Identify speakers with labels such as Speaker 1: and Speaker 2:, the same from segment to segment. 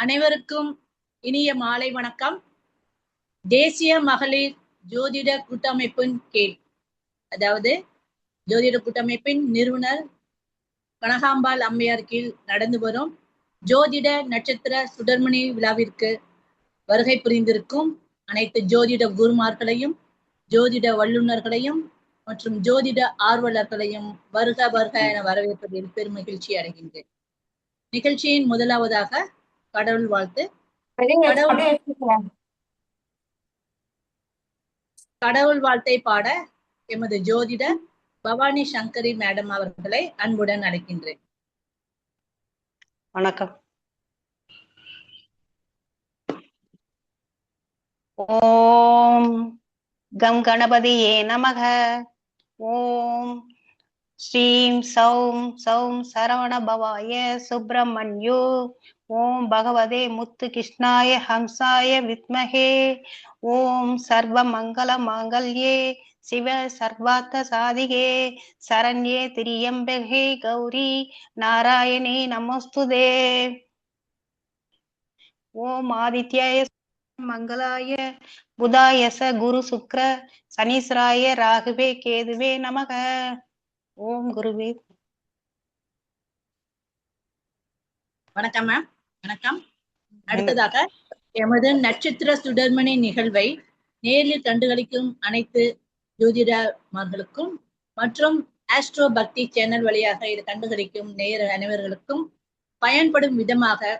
Speaker 1: அனைவருக்கும் இனிய மாலை வணக்கம். தேசிய மகளிர் ஜோதிட கூட்டமைப்பின் கீழ், அதாவது ஜோதிட கூட்டமைப்பின் நிறுவனர் கனகாம்பாள் அம்மையார் கீழ் நடந்து வரும் ஜோதிட நட்சத்திர சுடர்மணி விழாவிற்கு வருகை புரிந்திருக்கும் அனைத்து ஜோதிட குருமார்களையும், ஜோதிட வல்லுநர்களையும் மற்றும் ஜோதிட ஆர்வலர்களையும் வருக வருக என வரவேற்பதில் பெரும் மகிழ்ச்சி அடைகின்றேன். நிகழ்ச்சியின் முதலாவதாக கடவுள் வாழ்த்து. கடவுள் வாழ்த்தை பாட எமது ஜோதிட பவானி சங்கரி மேடம் அவர்களை அன்புடன் அழைக்கின்றேன்.
Speaker 2: வணக்கம். ஓம் கம் கணபதியே நமக. ஓம் ஸ்ரீம் சௌம் சௌம் சரவண பவாய சுப்பிரமணியோ. ஓம் பகவதே முத்து கிருஷ்ணாய ஹம்சாய வித்மஹே. ஓம் சர்வ மங்கள மாங்கல்யே சிவ சர்வார்த்த சாதிகே சரண்யே திரியம்பகே கௌரி நாராயணே நமஸ்துதே. ஓம் ஆதித்யாய மங்களாய புதாயச குரு சுக்ர சனீஸ்வராய ராகுவே கேதுவே நமக. ஓம் குருவே.
Speaker 1: வணக்கம் மேம். வணக்கம். அடுத்ததாக எமது நட்சத்திர சுடர்மணி நிகழ்வை நேரில் கண்டுகளிக்கும் அனைத்து ஜோதிடர்களுக்கும் மற்றும் ஆஸ்ட்ரோ பக்தி சேனல் வழியாக இது கண்டுகளிக்கும் நேர அனைவர்களுக்கும் பயன்படும் விதமாக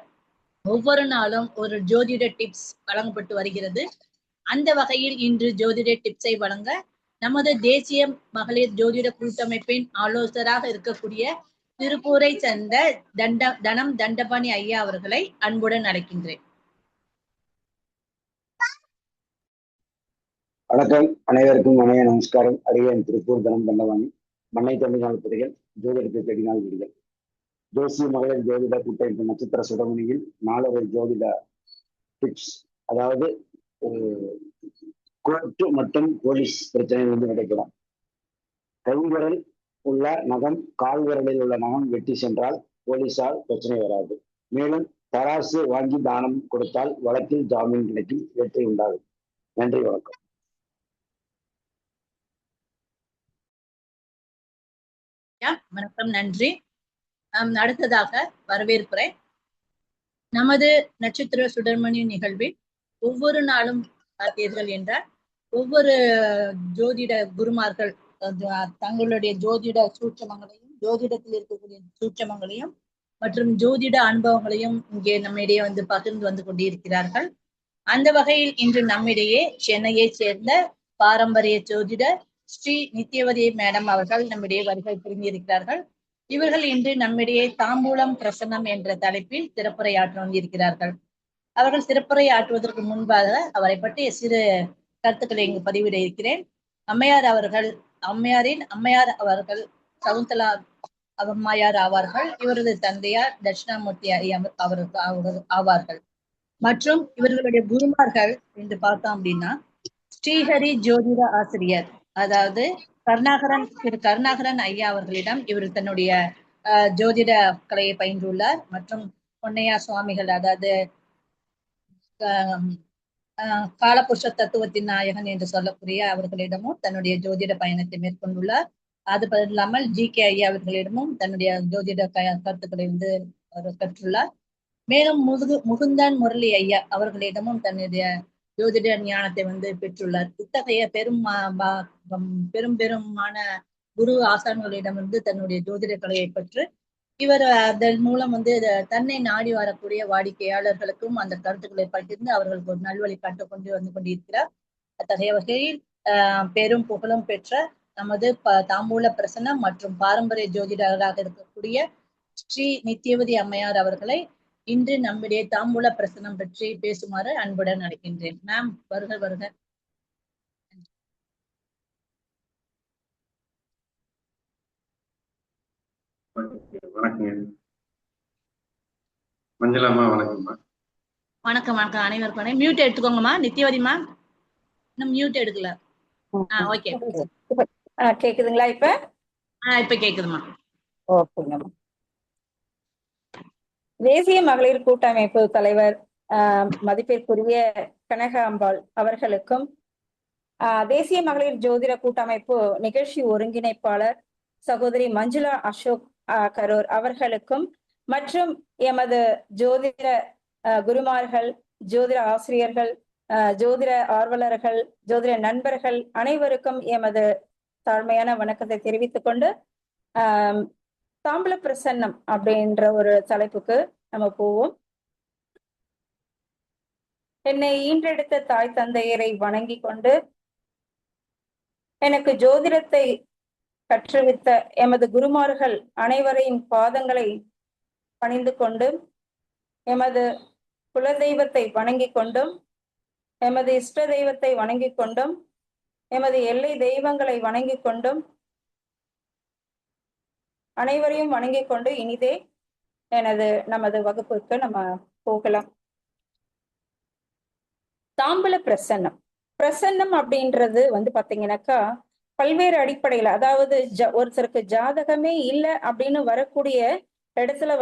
Speaker 1: ஒவ்வொரு நாளும் ஒரு ஜோதிட டிப்ஸ் வழங்கப்பட்டு வருகிறது. அந்த வகையில் இன்று ஜோதிட டிப்ஸை வழங்க நமது தேசிய மகளிர் ஜோதிட கூட்டமைப்பின் ஆலோசகராக இருக்கக்கூடிய திருப்பூரை சேர்ந்த தனம் தண்டபாணி ஐயா அவர்களை அன்புடன் அழைக்கின்றேன்.
Speaker 3: வணக்கம். அனைவருக்கும் இணைய நமஸ்காரம். அடியேன் திருப்பூர் தனம் தண்டபாணி. மண்ணை தமிழ்நாள் புதைகள், ஜோதிடத்தை தேடினால் விடுதல். தேசிய மகளிர் ஜோதிட கூட்டமைப்பு நட்சத்திர சுடமணியில் நாளொரு ஜோதிட டிப்ஸ், அதாவது கோர்ட்டு மற்றும் போலீஸ் பிரச்சனை கிடைக்கலாம். கைவிரல் உள்ள நகம், கால் விரலில் உள்ள நகம் வெட்டி சென்றால் போலீஸால் பிரச்சனை வராது. மேலும் தராசு வாங்கி தானம் கொடுத்தால் வழக்கில் ஜாமீன் கிடைக்கும், வெற்றி உண்டாகும். நன்றி, வணக்கம்.
Speaker 1: வணக்கம், நன்றி. அடுத்ததாக வரவேற்கிறேன். நமது நட்சத்திர சுடர்மணி நிகழ்வில் ஒவ்வொரு நாளும் பார்த்தீர்கள் என்றால் ஒவ்வொரு ஜோதிட குருமார்கள் தங்களுடைய ஜோதிட சூட்சமங்களையும், ஜோதிடத்தில் இருக்கக்கூடிய சூட்சமங்களையும் மற்றும் ஜோதிட அனுபவங்களையும் இங்கே நம்மிடையே பகிர்ந்து வந்து கொண்டிருக்கிறார்கள். அந்த வகையில் இன்று நம்மிடையே சென்னையை சேர்ந்த பாரம்பரிய ஜோதிட ஸ்ரீ நித்யவதி மேடம் அவர்கள் நம்மிடையே வருகை புரிந்திருக்கிறார்கள். இவர்கள் இன்று நம்மிடையே தாம்பூலம் பிரசன்னம் என்ற தலைப்பில் சிறப்புரையாற்ற வந்திருக்கிறார்கள். அவர்கள் சிறப்புரையாற்றுவதற்கு முன்பாக அவரை பற்றிய சிறு கருத்துக்களை இங்கு பதிவிட இருக்கிறேன். அம்மையார் அவர்கள் சகுந்தலா அம்மையார் ஆவார்கள். இவரது தந்தையார் தட்சிணாமூர்த்தி அவர்கள் ஆவார்கள். மற்றும் இவர்களுடைய குருமார்கள் என்று பார்த்தோம் அப்படின்னா ஸ்ரீஹரி ஜோதிட ஆசிரியர், அதாவது திரு கருணாகரன் ஐயா அவர்களிடம் இவர் தன்னுடைய ஜோதிட கலையை பயின்றுள்ளார். மற்றும் பொன்னையா சுவாமிகள், அதாவது காலபுருஷ தத்துவத்தின் நாயகன் என்று சொல்லக்கூடிய அவர்களிடமும் தன்னுடைய ஜோதிட பயணத்தை மேற்கொண்டுள்ளார். அது இல்லாமல் ஜி.கே. ஐயா அவர்களிடமும் தன்னுடைய ஜோதிட கருத்துக்களை கற்றுள்ளார். மேலும் முகுந்தன் முரளி ஐயா அவர்களிடமும் தன்னுடைய ஜோதிட ஞானத்தை பெற்றுள்ளார். இத்தகைய பெருமான குரு ஆசான்களிடமிருந்து தன்னுடைய ஜோதிட கலையை பெற்று இவர் அதன் மூலம் தன்னை நாடி வரக்கூடிய வாடிக்கையாளர்களுக்கும் அந்த கருத்துக்களை பகிர்ந்து அவர்களுக்கு ஒரு நல்வழி காட்டு வந்து கொண்டிருக்கிறார். அத்தகைய வகையில் பெரும் புகழும் பெற்ற நமது தாம்பூல பிரசன்னம் மற்றும் பாரம்பரிய ஜோதிடராக இருக்கக்கூடிய ஸ்ரீ நித்யவதி அம்மையார் அவர்களை இன்று நம்முடைய தாம்பூல பிரசனம் பற்றி பேசுமாறு அன்புடன் அழைக்கின்றேன். மேம், வருக வருக.
Speaker 4: வணக்கம் மஞ்சளாமா. வணக்கம்மா.
Speaker 1: வணக்கம் வணக்கம் அனைவருக்கும். மியூட் எடுத்துக்கோங்கம்மா. நித்யவதி மேம் இன்னும் மியூட் எடுக்கல. ஓகே,
Speaker 5: கேக்குதுங்களா? இப்ப
Speaker 1: கேக்குதுமா.
Speaker 5: ஓகேங்கம்மா. தேசிய மகளிர் கூட்டமைப்பு தலைவர் மதிப்பிற்குரிய கனக அம்பாள் அவர்களுக்கும், தேசிய மகளிர் ஜோதிட கூட்டமைப்பு நிகழ்ச்சி ஒருங்கிணைப்பாளர் சகோதரி மஞ்சுளா அசோக் கரூர் அவர்களுக்கும், மற்றும் எமது ஜோதிட குருமார்கள், ஜோதிட ஆசிரியர்கள், ஜோதிட ஆர்வலர்கள், ஜோதிட நண்பர்கள் அனைவருக்கும் எமது தாழ்மையான வணக்கத்தை தெரிவித்துக் கொண்டு, தாம்பல பிரசன்னம் அப்படின்ற ஒரு தலைப்புக்கு நம்ம போவோம். என்னை ஈன்றெடுத்த தாய் தந்தையரை வணங்கி கொண்டு, எனக்கு ஜோதிடத்தை கற்றுவித்த எமது குருமார்கள் அனைவரையும் பாதங்களை பணிந்து கொண்டு, எமது குலதெய்வத்தை வணங்கி கொண்டும், எமது இஷ்ட தெய்வத்தை வணங்கி கொண்டும், எமது எல்லை தெய்வங்களை வணங்கி கொண்டும், அனைவரையும் வணங்கி கொண்டு இனிதே நமது வகுப்புக்கு நம்ம போகலாம். தாம்பல பிரசன்னம். பிரசன்னம் அப்படின்றது பாத்தீங்கன்னாக்கா பல்வேறு அடிப்படையில, அதாவது ஒருத்தருக்கு ஜாதகமே இல்லை அப்படின்னு வரக்கூடிய இடத்துல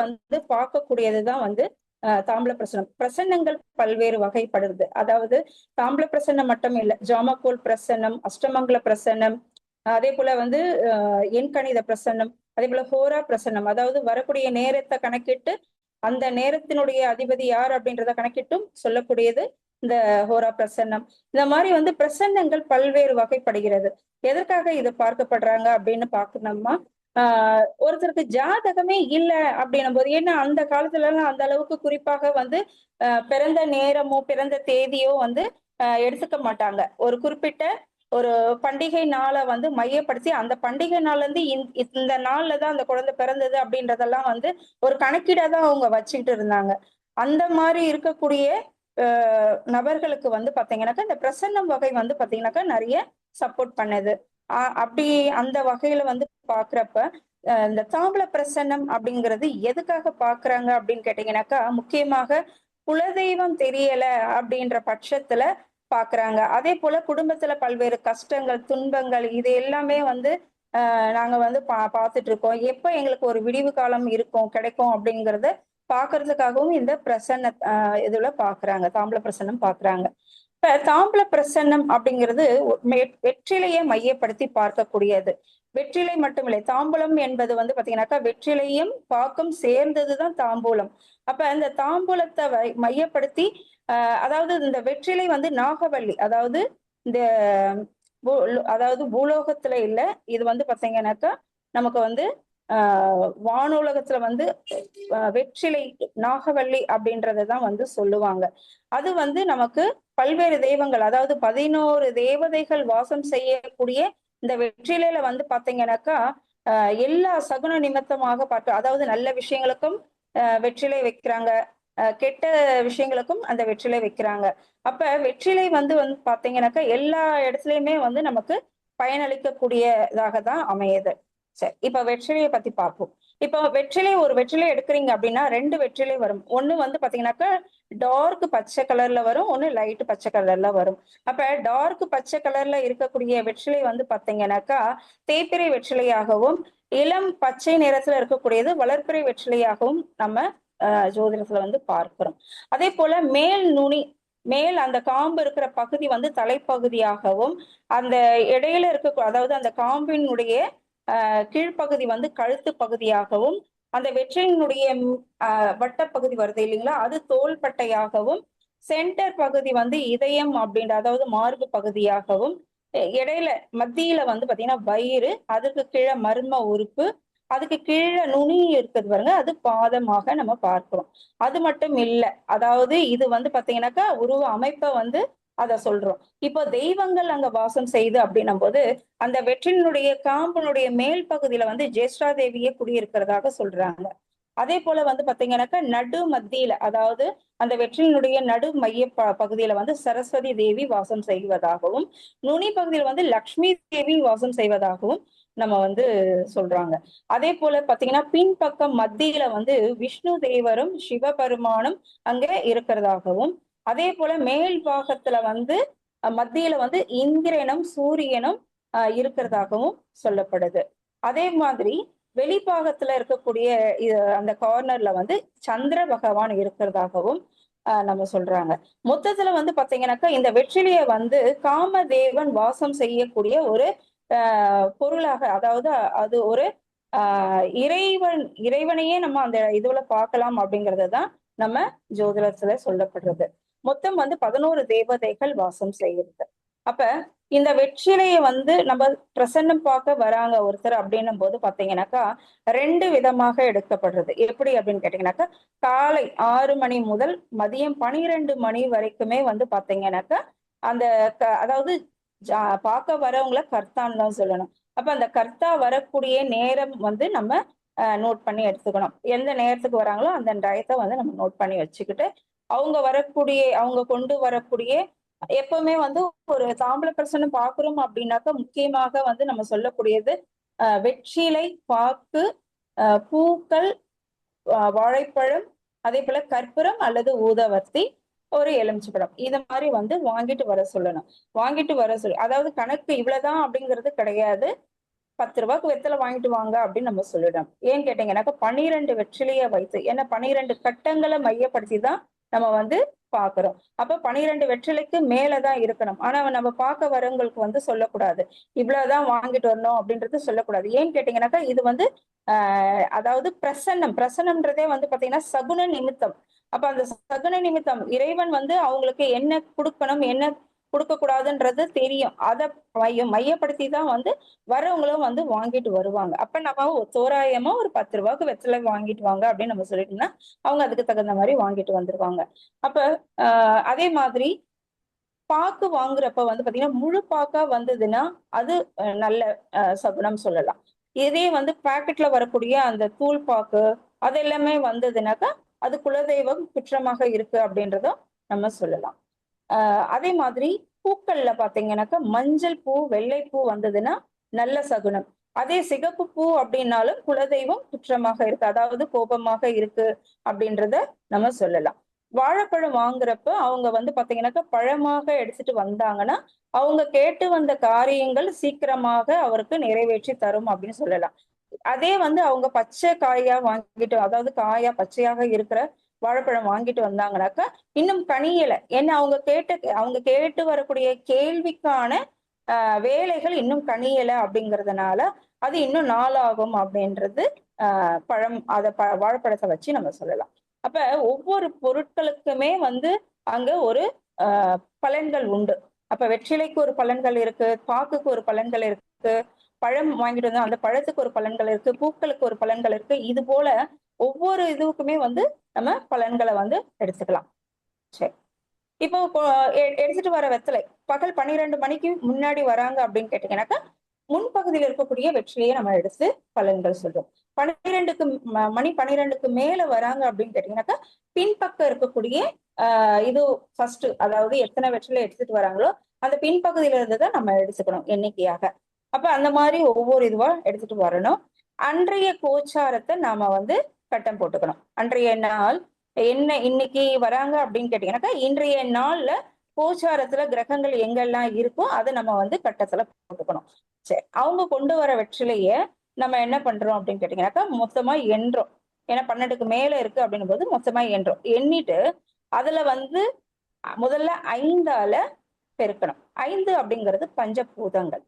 Speaker 5: பார்க்கக்கூடியதுதான் தாம்பல பிரசன்னம். பிரசன்னங்கள் பல்வேறு வகைப்படுது. அதாவது தாம்பல பிரசன்னம் மட்டும் இல்லை, ஜாமக்கோல் பிரசன்னம், அஷ்டமங்கல பிரசன்னம், அதே போல எண்கணித பிரசன்னம், அதே போல ஹோரா பிரசன்னம், அதாவது வரக்கூடிய நேரத்தை கணக்கிட்டு அந்த நேரத்தினுடைய அதிபதி யார் அப்படின்றத கணக்கிட்டும் சொல்லக்கூடியது இந்த ஹோரா பிரசன்னம். இந்த மாதிரி பிரசன்னங்கள் பல்வேறு வகைப்படுகிறது. எதற்காக இது பார்க்கப்படுறாங்க அப்படின்னு பாக்கணும்னா, ஒருத்தருக்கு ஜாதகமே இல்லை அப்படின்னும் போது, ஏன்னா அந்த காலத்துல எல்லாம் அந்த அளவுக்கு குறிப்பாக பிறந்த நேரமோ பிறந்த தேதியோ எடுத்துக்க மாட்டாங்க. ஒரு குறிப்பிட்ட ஒரு பண்டிகை நாளை மையப்படுத்தி அந்த பண்டிகை நாள்ல இருந்து இந்த நாள்ல தான் அந்த குழந்தை பிறந்தது அப்படின்றதெல்லாம் ஒரு கணக்கீடாதான் அவங்க வச்சுக்கிட்டு இருந்தாங்க. அந்த மாதிரி இருக்கக்கூடிய நபர்களுக்கு பாத்தீங்கன்னாக்கா இந்த பிரசன்னம் வகை பாத்தீங்கன்னாக்கா நிறைய சப்போர்ட் பண்ணுது. அப்படி அந்த வகையில பாக்குறப்ப இந்த தாம்பல பிரசன்னம் அப்படிங்கிறது எதுக்காக பாக்குறாங்க அப்படின்னு கேட்டீங்கன்னாக்கா, முக்கியமாக குலதெய்வம் தெரியல அப்படின்ற பட்சத்துல பாக்குறாங்க. அதே போல குடும்பத்துல பல்வேறு கஷ்டங்கள், துன்பங்கள், இது எல்லாமே நாங்க பார்த்துட்டு இருக்கோம். எப்ப எங்களுக்கு ஒரு விடிவு காலம் இருக்கும் கிடைக்கும் அப்படிங்கறத பாக்குறதுக்காகவும் இந்த பிரசன்ன இதுல பாக்குறாங்க, தாம்பல பிரசன்னம் பாக்குறாங்க. இப்ப தாம்பல பிரசன்னம் அப்படிங்கிறது வெற்றிலையை மையப்படுத்தி பார்க்கக்கூடியது. வெற்றிலை மட்டுமில்லை, தாம்பூலம் என்பது பாத்தீங்கன்னாக்கா வெற்றிலையும் பாக்கும் சேர்ந்ததுதான் தாம்பூலம். அப்ப இந்த தாம்பூலத்தை மையப்படுத்தி அதாவது இந்த வெற்றிலை நாகவல்லி, அதாவது இந்த பூலோகத்துல இல்ல, இது பாத்தீங்கன்னாக்கா நமக்கு வானுலகத்துல வெற்றிலை நாகவல்லி அப்படின்றதான் சொல்லுவாங்க. அது நமக்கு பல்வேறு தெய்வங்கள், அதாவது 11 தேவதைகள் வாசம் செய்யக்கூடிய இந்த வெற்றிலையில பாத்தீங்கன்னாக்கா எல்லா சகுன நிமித்தமாக பார்க்க, அதாவது நல்ல விஷயங்களுக்கும் வெற்றிலை வைக்கிறாங்க, கெட்ட விஷயங்களுக்கும் அந்த வெற்றிலை வைக்கிறாங்க. அப்ப வெற்றிலை பாத்தீங்கன்னாக்கா எல்லா இடத்துலயுமே நமக்கு பயனளிக்கக்கூடியதாக தான் அமையுது. சரி, இப்ப வெற்றிலையை பத்தி பார்ப்போம். இப்ப ஒரு வெற்றிலை எடுக்கிறீங்க அப்படின்னா 2 வெற்றிலை வரும். ஒண்ணு பாத்தீங்கன்னாக்கா டார்க் பச்சை கலர்ல வரும், ஒண்ணு லைட் பச்சை கலர்ல வரும். அப்ப டார்க் பச்சை கலர்ல இருக்கக்கூடிய வெற்றிலை பாத்தீங்கன்னாக்கா தேய்பிறை வெற்றிலையாகவும், இளம் பச்சை நிறத்துல இருக்கக்கூடியது வளர்பிறை வெற்றிலையாகவும் நம்ம ஜோதிடத்துல பார்க்கிறோம். அதே போல மேல் அந்த காம்பு இருக்கிற பகுதி தலைப்பகுதியாகவும், அந்த இடையில இருக்க, அதாவது அந்த காம்பினுடைய கீழ்ப்பகுதி கழுத்து பகுதியாகவும், அந்த வெற்றிலினுடைய வட்டப்பகுதி வருது இல்லைங்களா, அது தோள்பட்டையாகவும், சென்டர் பகுதி இதயம் அப்படின்ற, அதாவது மார்பு பகுதியாகவும், இடையில மத்தியில பாத்தீங்கன்னா வயிறு, அதுக்கு கீழே மர்ம உறுப்பு, அதுக்கு கீழே நுனி இருக்குது பாருங்க, அது பாதமாக நம்ம பார்க்கிறோம். அது மட்டும் இல்ல, அதாவது இது பாத்தீங்கன்னாக்கா உருவ அமைப்பை அத சொல்றோம். இப்போ தெய்வங்கள் அங்க வாசம் செய்து அப்படின்னும் போது அந்த வெற்றினுடைய காம்பினுடைய மேல் பகுதியில ஜேஷ்டா தேவியே குடியிருக்கிறதாக சொல்றாங்க. அதே போல பாத்தீங்கன்னாக்கா நடு மத்தியில, அதாவது அந்த வெற்றினுடைய நடு மைய பகுதியில சரஸ்வதி தேவி வாசம் செய்வதாகவும், நுனி பகுதியில லக்ஷ்மி தேவி வாசம் செய்வதாகவும் நம்ம சொல்றாங்க. அதே போல பாத்தீங்கன்னா பின்பக்கம் மத்தியில விஷ்ணு தேவரும் சிவபெருமானும் அங்க இருக்கிறதாகவும், அதே போல மேல் பாகத்துல மத்தியில இந்திரனும் சூரியனும் இருக்கிறதாகவும் சொல்லப்படுது. அதே மாதிரி வெளிப்பாகத்துல இருக்கக்கூடிய அந்த கார்னர்ல வந்து சந்திர பகவான் இருக்கிறதாகவும் நம்ம சொல்றாங்க. மொத்தத்துல வந்து பாத்தீங்கன்னாக்கா இந்த வெற்றிலையை வந்து காமதேவன் வாசம் செய்யக்கூடிய ஒரு பொருளாக, அதாவது அது ஒரு இறைவனையே நம்ம அந்த இதுல பார்க்கலாம் அப்படிங்கறதுதான் நம்ம ஜோதிடத்துல சொல்லப்படுறது. மொத்தம் வந்து 11 தேவதைகள் வாசம் செய்யுது. அப்ப இந்த வெற்றிலையை வந்து நம்ம பிரசன்னம் பார்க்க வராங்க ஒருத்தர் அப்படின்னும் போது பாத்தீங்கன்னாக்கா 2 விதமாக எடுக்கப்படுறது. எப்படி அப்படின்னு கேட்டீங்கன்னாக்கா, காலை 6 மணி முதல் மதியம் 12 மணி வரைக்குமே வந்து பாத்தீங்கன்னாக்கா அந்த அதாவது பார்க்க வரவங்கள கர்த்தான்னு தான் சொல்லணும். அப்ப அந்த கர்த்தா வரக்கூடிய நேரம் வந்து நம்ம நோட் பண்ணி எடுத்துக்கணும். எந்த நேரத்துக்கு வராங்களோ அந்த டயத்தை வந்து நம்ம நோட் பண்ணி வச்சுக்கிட்டு, அவங்க கொண்டு வரக்கூடிய எப்பவுமே வந்து ஒரு தாம்பூல பிரசனம் பாக்குறோம் அப்படின்னாக்கா முக்கியமாக வந்து நம்ம சொல்லக்கூடியது வெற்றிலை, பாக்கு, பூக்கள், வாழைப்பழம், அதே போல கற்பூரம் அல்லது ஊதவத்தி, ஒரு எலுமிச்சைப்பழம், இத மாதிரி வந்து வாங்கிட்டு வர சொல்லணும். அதாவது கணக்கு இவ்வளவுதான் அப்படிங்கிறது கிடையாது. 10 ரூபாய்க்கு வெத்தலை வாங்கிட்டு வாங்க அப்படின்னு நம்ம சொல்லிடணும். ஏன்னு கேட்டீங்கன்னாக்கா 12 வெற்றிலையை வைத்து, ஏன்னா 12 கட்டங்களை மையப்படுத்தி தான் நம்ம வந்து பாக்குறோம். அப்ப 12 வெற்றிலைக்கு மேலதான் இருக்கணும். ஆனா நம்ம பார்க்க வரவங்களுக்கு வந்து சொல்லக்கூடாது இவ்வளவுதான் வாங்கிட்டு வரணும் அப்படின்றது சொல்லக்கூடாது. ஏன்னு கேட்டீங்கன்னாக்கா இது வந்து அதாவது பிரசன்னம்ன்றதே வந்து பாத்தீங்கன்னா சகுன நிமித்தம். அப்ப அந்த சகுன நிமித்தம் இறைவன் வந்து அவங்களுக்கு என்ன கொடுக்கணும், என்ன கொடுக்க கூடாதுன்றது தெரியும். அதை மையப்படுத்தி தான் வந்து வரவங்களும் வந்து வாங்கிட்டு வருவாங்க. அப்ப நம்ம தோராயமா ஒரு 10 ரூபாய்க்கு வெத்தலை வாங்கிட்டு வாங்க அப்படின்னு நம்ம சொல்லிட்டோம்னா அவங்க அதுக்கு தகுந்த மாதிரி வாங்கிட்டு வந்துருவாங்க. அப்ப அதே மாதிரி பாக்கு வாங்குறப்ப வந்து பாத்தீங்கன்னா முழு பாக்கா வந்ததுன்னா அது நல்ல சகுனம் சொல்லலாம். இதே வந்து பாக்கெட்ல வரக்கூடிய அந்த தூள் பாக்கு அது எல்லாமே வந்ததுனாக்கா அது குலதெய்வம் குற்றமாக இருக்கு அப்படின்றதும் நம்ம சொல்லலாம். அதே மாதிரி பூக்கள்ல பாத்தீங்கன்னாக்கா மஞ்சள் பூ, வெள்ளை பூ வந்ததுன்னா நல்ல சகுனம். அதே சிகப்பு பூ அப்படின்னாலும் குலதெய்வம் குற்றமாக இருக்கு, அதாவது கோபமாக இருக்கு அப்படின்றத நம்ம சொல்லலாம். வாழைப்பழம் வாங்குறப்ப அவங்க வந்து பாத்தீங்கன்னாக்கா பழமாக எடுத்துட்டு வந்தாங்கன்னா அவங்க கேட்டு வந்த காரியங்கள் சீக்கிரமாக அவருக்கு நிறைவேற்றி தரும் அப்படின்னு சொல்லலாம். அதே வந்து அவங்க பச்சை காயா வாங்கிட்டு, அதாவது காயா பச்சையாக இருக்கிற வாழைப்பழம் வாங்கிட்டு வந்தாங்கன்னாக்கா இன்னும் கனியல, ஏன்னா அவங்க கேட்டு வரக்கூடிய கேள்விக்கான வேலைகள் இன்னும் கனியல அப்படிங்கறதுனால அது இன்னும் நாளாகும் அப்படின்றது வாழைப்பழத்தை வச்சு நம்ம சொல்லலாம். அப்ப ஒவ்வொரு பொருட்களுக்குமே வந்து அங்க ஒரு பலன்கள் உண்டு. அப்ப வெற்றிலைக்கு ஒரு பலன்கள் இருக்கு, பாக்குக்கு ஒரு பலன்கள் இருக்கு, பழம் வாங்கிட்டு வந்தோம் அந்த பழத்துக்கு ஒரு பலன்கள் இருக்கு, பூக்களுக்கு ஒரு பலன்கள் இருக்கு. இது போல ஒவ்வொரு இதுக்குமே வந்து நம்ம பலன்களை வந்து எடுத்துக்கலாம். சரி, இப்போ எடுத்துட்டு வர வெத்தலை பகல் 12 மணிக்கு முன்னாடி வராங்க அப்படின்னு கேட்டீங்கன்னாக்கா முன்பகுதியில் இருக்கக்கூடிய வெற்றிலையை நம்ம எடுத்து பலன்கள் சொல்றோம். 12க்கு மேல வராங்க அப்படின்னு கேட்டீங்கன்னாக்கா பின்பக்கம் இருக்கக்கூடிய இது ஃபர்ஸ்ட், அதாவது எத்தனை வெற்றிலை எடுத்துட்டு வராங்களோ அந்த பின்பகுதியில இருந்துதான் நம்ம எடுத்துக்கணும் எண்ணிக்கையாக. அப்ப அந்த மாதிரி ஒவ்வொரு இதுவா எடுத்துட்டு வரணும். அன்றைய கோச்சாரத்தை நாம வந்து கட்டம் போட்டுக்கணும். அன்றைய நாள் என்ன இன்னைக்கு வராங்க அப்படின்னு கேட்டீங்கன்னாக்கா இன்றைய நாள்ல கோச்சாரத்துல கிரகங்கள் எங்கெல்லாம் இருக்கோ அதை நம்ம வந்து கட்டத்துல போட்டுக்கணும். சரி, அவங்க கொண்டு வர வெற்றிலைய நம்ம என்ன பண்றோம் அப்படின்னு கேட்டீங்கன்னாக்கா மொத்தமா எண்றோம். ஏன்னா 12க்கு மேல இருக்கு அப்படின்னும் போது மொத்தமா எண்றோம். எண்ணிட்டு அதுல வந்து முதல்ல 5ஆல பெருக்கணும். 5 அப்படிங்கிறது பஞ்சபூதங்கள்.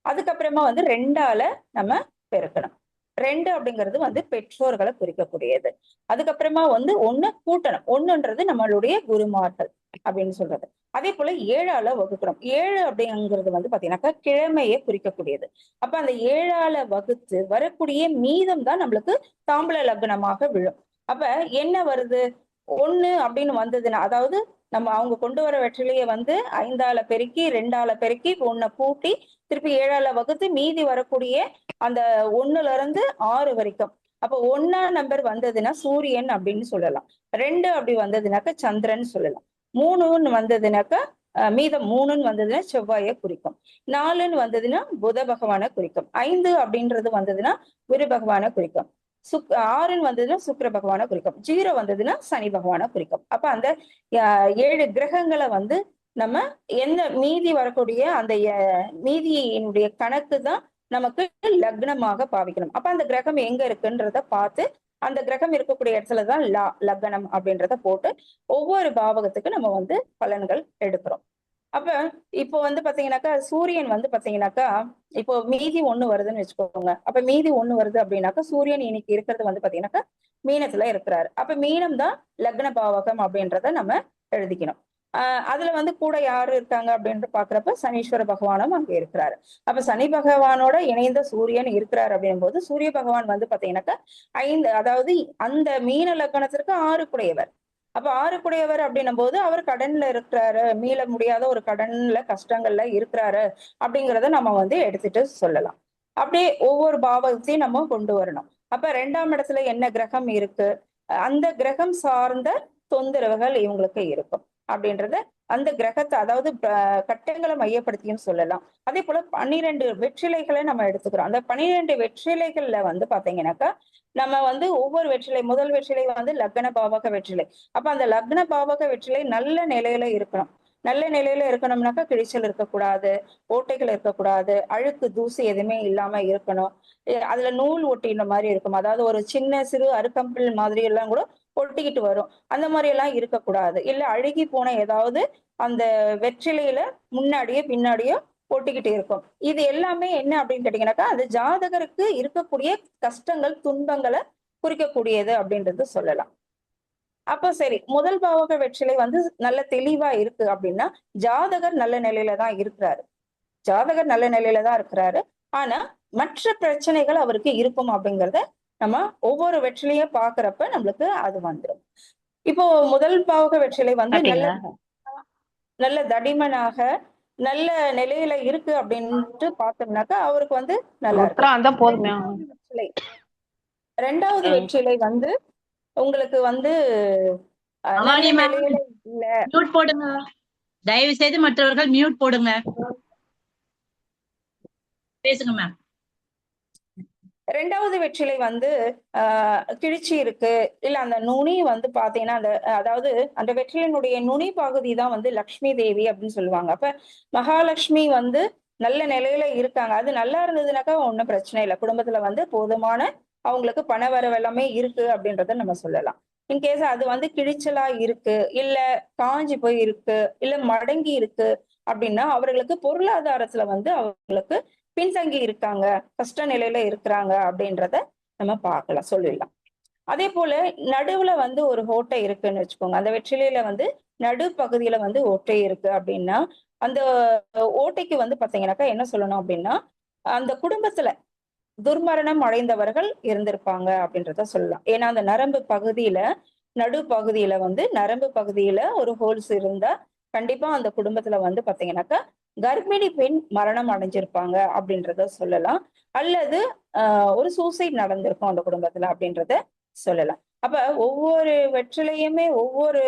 Speaker 5: அதுக்கப்புறமா வந்து 2ஆல நம்ம பெருக்கணும். 2 அப்படிங்கிறது வந்து பெற்றோர்களை குறிக்கக்கூடியது. அதுக்கப்புறமா வந்து 1 கூட்டணும். 1ன்றது நம்மளுடைய குருமார்கள் அப்படின்னு சொல்றது. அதே போல 7ஆல வகுக்கணும். 7 அப்படிங்கிறது வந்து பாத்தீங்கன்னாக்கா கிழமையை குறிக்கக்கூடியது. அப்ப அந்த 7ஆல வகுத்து வரக்கூடிய மீதம் தான் நம்மளுக்கு தாம்பூல லக்னமாக விழும். அப்ப என்ன வருது, 1 அப்படின்னு வந்ததுன்னா, அதாவது நம்ம அவங்க கொண்டு வர வெற்றிலையை வந்து 5ஆல பெருக்கி 2ஆல பெருக்கி 1 கூட்டி திருப்பி 7ஆல வகுத்து மீதி வரக்கூடிய அந்த 1ல இருந்து 6 வரைக்கும். அப்ப 1ஆம் நம்பர் வந்ததுன்னா சூரியன் அப்படின்னு சொல்லலாம். 2 அப்படி வந்ததுனாக்கா சந்திரன் சொல்லலாம். 3ன்னு வந்ததுனாக்கா மீதம் 3ன்னு வந்ததுன்னா செவ்வாயை குறிக்கும். 4ன்னு வந்ததுன்னா புத பகவானை குறிக்கும். 5 அப்படின்றது வந்ததுன்னா குரு பகவானை குறிக்கும். 6ன்னு வந்ததுன்னா சுக்கிர பகவானை குறிக்கும். 0 வந்ததுன்னா சனி பகவானை குறிக்கும். அப்ப அந்த 7 கிரகங்களை வந்து நம்ம மீதி வரக்கூடிய அந்த மீதியினுடைய கணக்கு தான் நமக்கு லக்னமாக பாவிக்கணும். அப்ப அந்த கிரகம் எங்க இருக்குன்றத பார்த்து அந்த கிரகம் இருக்கக்கூடிய இடத்துலதான் லக்னம் அப்படின்றத போட்டு ஒவ்வொரு பாவகத்துக்கு நம்ம வந்து பலன்கள் எடுக்கிறோம். அப்ப இப்போ வந்து பாத்தீங்கன்னாக்கா சூரியன் வந்து பாத்தீங்கன்னாக்கா இப்போ மீதி 1 வருதுன்னு வச்சுக்கோங்க. அப்ப மீதி 1 வருது அப்படின்னாக்கா சூரியன் இன்னைக்கு இருக்கிறது வந்து பாத்தீங்கன்னாக்கா மீனத்துல இருக்கிறாரு. அப்ப மீனம் தான் லக்ன பாவகம் அப்படின்றத நம்ம எழுதிக்கணும். அதுல வந்து கூட யாரு இருக்காங்க அப்படின்னு பாக்குறப்ப சனீஸ்வர பகவானும் அங்க இருக்கிறாரு. அப்ப சனி பகவானோட இணைந்த சூரியன் இருக்கிறாரு அப்படின் போது சூரிய பகவான் வந்து பாத்தீங்கன்னாக்கா 5, அதாவது அந்த மீன லக்னத்திற்கு 6 குடையவர். அப்ப 6 குடையவர் அப்படின்னும் போது அவர் கடன்ல இருக்கிறாரு, மீள முடியாத ஒரு கடன்ல கஷ்டங்கள்ல இருக்கிறாரு அப்படிங்கிறத நம்ம வந்து எடுத்துட்டு சொல்லலாம். அப்படியே ஒவ்வொரு பாவத்தையும் நம்ம கொண்டு வரணும். அப்ப 2ஆம் இடத்துல என்ன கிரகம் இருக்கு, அந்த கிரகம் சார்ந்த தொந்தரவுகள் இவங்களுக்கு இருக்கும் அப்படின்றத அந்த கிரகத்தை, அதாவது கட்டங்களை மையப்படுத்தியும் சொல்லலாம். அதே போல 12 வெற்றிலைகளை நம்ம எடுத்துக்கிறோம். அந்த 12 வெற்றிலைகள்ல வந்து பாத்தீங்கன்னாக்கா நம்ம வந்து ஒவ்வொரு வெற்றிலை, முதல் வெற்றிலை வந்து லக்ன பாவக வெற்றிலை. அப்ப அந்த லக்ன பாவக வெற்றிலை நல்ல நிலையில இருக்கணும். நல்ல நிலையில இருக்கணும்னாக்கா கிழிச்சல் இருக்கக்கூடாது, ஓட்டைகள் இருக்கக்கூடாது, அழுக்கு தூசி எதுவுமே இல்லாம இருக்கணும். அதுல நூல் ஒட்டின மாதிரி இருக்கும், அதாவது ஒரு சின்ன சிறு அருக்கம்பில் மாதிரி எல்லாம் கூட ஒட்டிக்கிட்டு வரும். அந்த மாதிரி எல்லாம் இருக்கக்கூடாது. இல்ல அழுகி போன ஏதாவது அந்த வெற்றிலையில முன்னாடியோ பின்னாடியோ ஒட்டிக்கிட்டு இருக்கும். இது எல்லாமே என்ன அப்படின்னு கேட்டீங்கன்னாக்கா அது ஜாதகருக்கு இருக்கக்கூடிய கஷ்டங்கள் துன்பங்களை குறிக்கக்கூடியது அப்படின்றது சொல்லலாம். அப்ப சரி, முதல் பாவக வெற்றிலை வந்து நல்ல தெளிவா இருக்கு அப்படின்னா ஜாதகர் நல்ல நிலையில தான் இருக்கிறாரு. ஜாதகர் நல்ல நிலையில தான் இருக்கிறாரு. ஆனா மற்ற பிரச்சனைகள் அவருக்கு இருக்கும் அப்படிங்கறத நம்ம ஒவ்வொரு வெற்றிலைய பாக்குறப்ப நம்மளுக்கு அது வந்துடும். இப்போ முதல் பாவக வெற்றிலை வந்து நல்ல தடிமனாக நல்ல நிலையில இருக்கு அப்படின்ட்டு பார்த்தோம்னாக்கா அவருக்கு வந்து நல்லா இருக்கு. 2வது வெற்றிலை வந்து உங்களுக்கு வந்து
Speaker 1: மியூட் போடுங்க, தயவு செய்து மற்றவர்கள் மியூட் போடுங்க, பேசுங்க மேம்.
Speaker 5: 2வது வெற்றிலை வந்து கிழிச்சி இருக்கு, இல்ல அந்த நுனி வந்து பாத்தீங்கன்னா அந்த, அதாவது அந்த வெற்றிலையினுடைய நுனி பகுதி தான் வந்து லக்ஷ்மி தேவி அப்படின்னு சொல்லுவாங்க. அப்ப மகாலட்சுமி வந்து நல்ல நிலையில இருக்காங்க, அது நல்லா இருந்ததுனாக்கா ஒன்றும் பிரச்சனை இல்லை, குடும்பத்துல வந்து போதுமான அவங்களுக்கு பண வரவு எல்லாமே இருக்கு அப்படின்றத நம்ம சொல்லலாம். இன்கேஸ் அது வந்து கிழிச்சலா இருக்கு, இல்ல காஞ்சி போய் இருக்கு, இல்ல மடங்கி இருக்கு அப்படின்னா அவர்களுக்கு பொருளாதாரத்துல வந்து அவங்களுக்கு பின்தங்கி இருக்காங்க, கஷ்ட நிலையில இருக்கிறாங்க அப்படின்றத நம்ம பார்க்கலாம், சொல்லிடலாம். அதே போல நடுவுல வந்து ஒரு ஓட்டை இருக்குன்னு வச்சுக்கோங்க. அந்த வெற்றிலையில வந்து நடு பகுதியில வந்து ஓட்டை இருக்கு அப்படின்னா அந்த ஓட்டைக்கு வந்து பாத்தீங்கன்னாக்கா என்ன சொல்லணும் அப்படின்னா அந்த குடும்பத்துல துர்மரணம் அடைந்தவர்கள் இருந்திருப்பாங்க அப்படின்றத சொல்லலாம். ஏன்னா அந்த நரம்பு பகுதியில, நடு பகுதியில வந்து நரம்பு பகுதியில ஒரு ஹோல்ஸ் இருந்தா கண்டிப்பா அந்த குடும்பத்துல வந்து பாத்தீங்கன்னாக்கா கர்ப்பிணி பெண் மரணம் அடைஞ்சிருப்பாங்க அப்படின்றத சொல்லலாம். அல்லது ஒரு சூசைட் நடந்திருக்கும் அந்த குடும்பத்துல அப்படின்றத சொல்லலாம். அப்ப ஒவ்வொரு வெற்றிலையுமே ஒவ்வொரு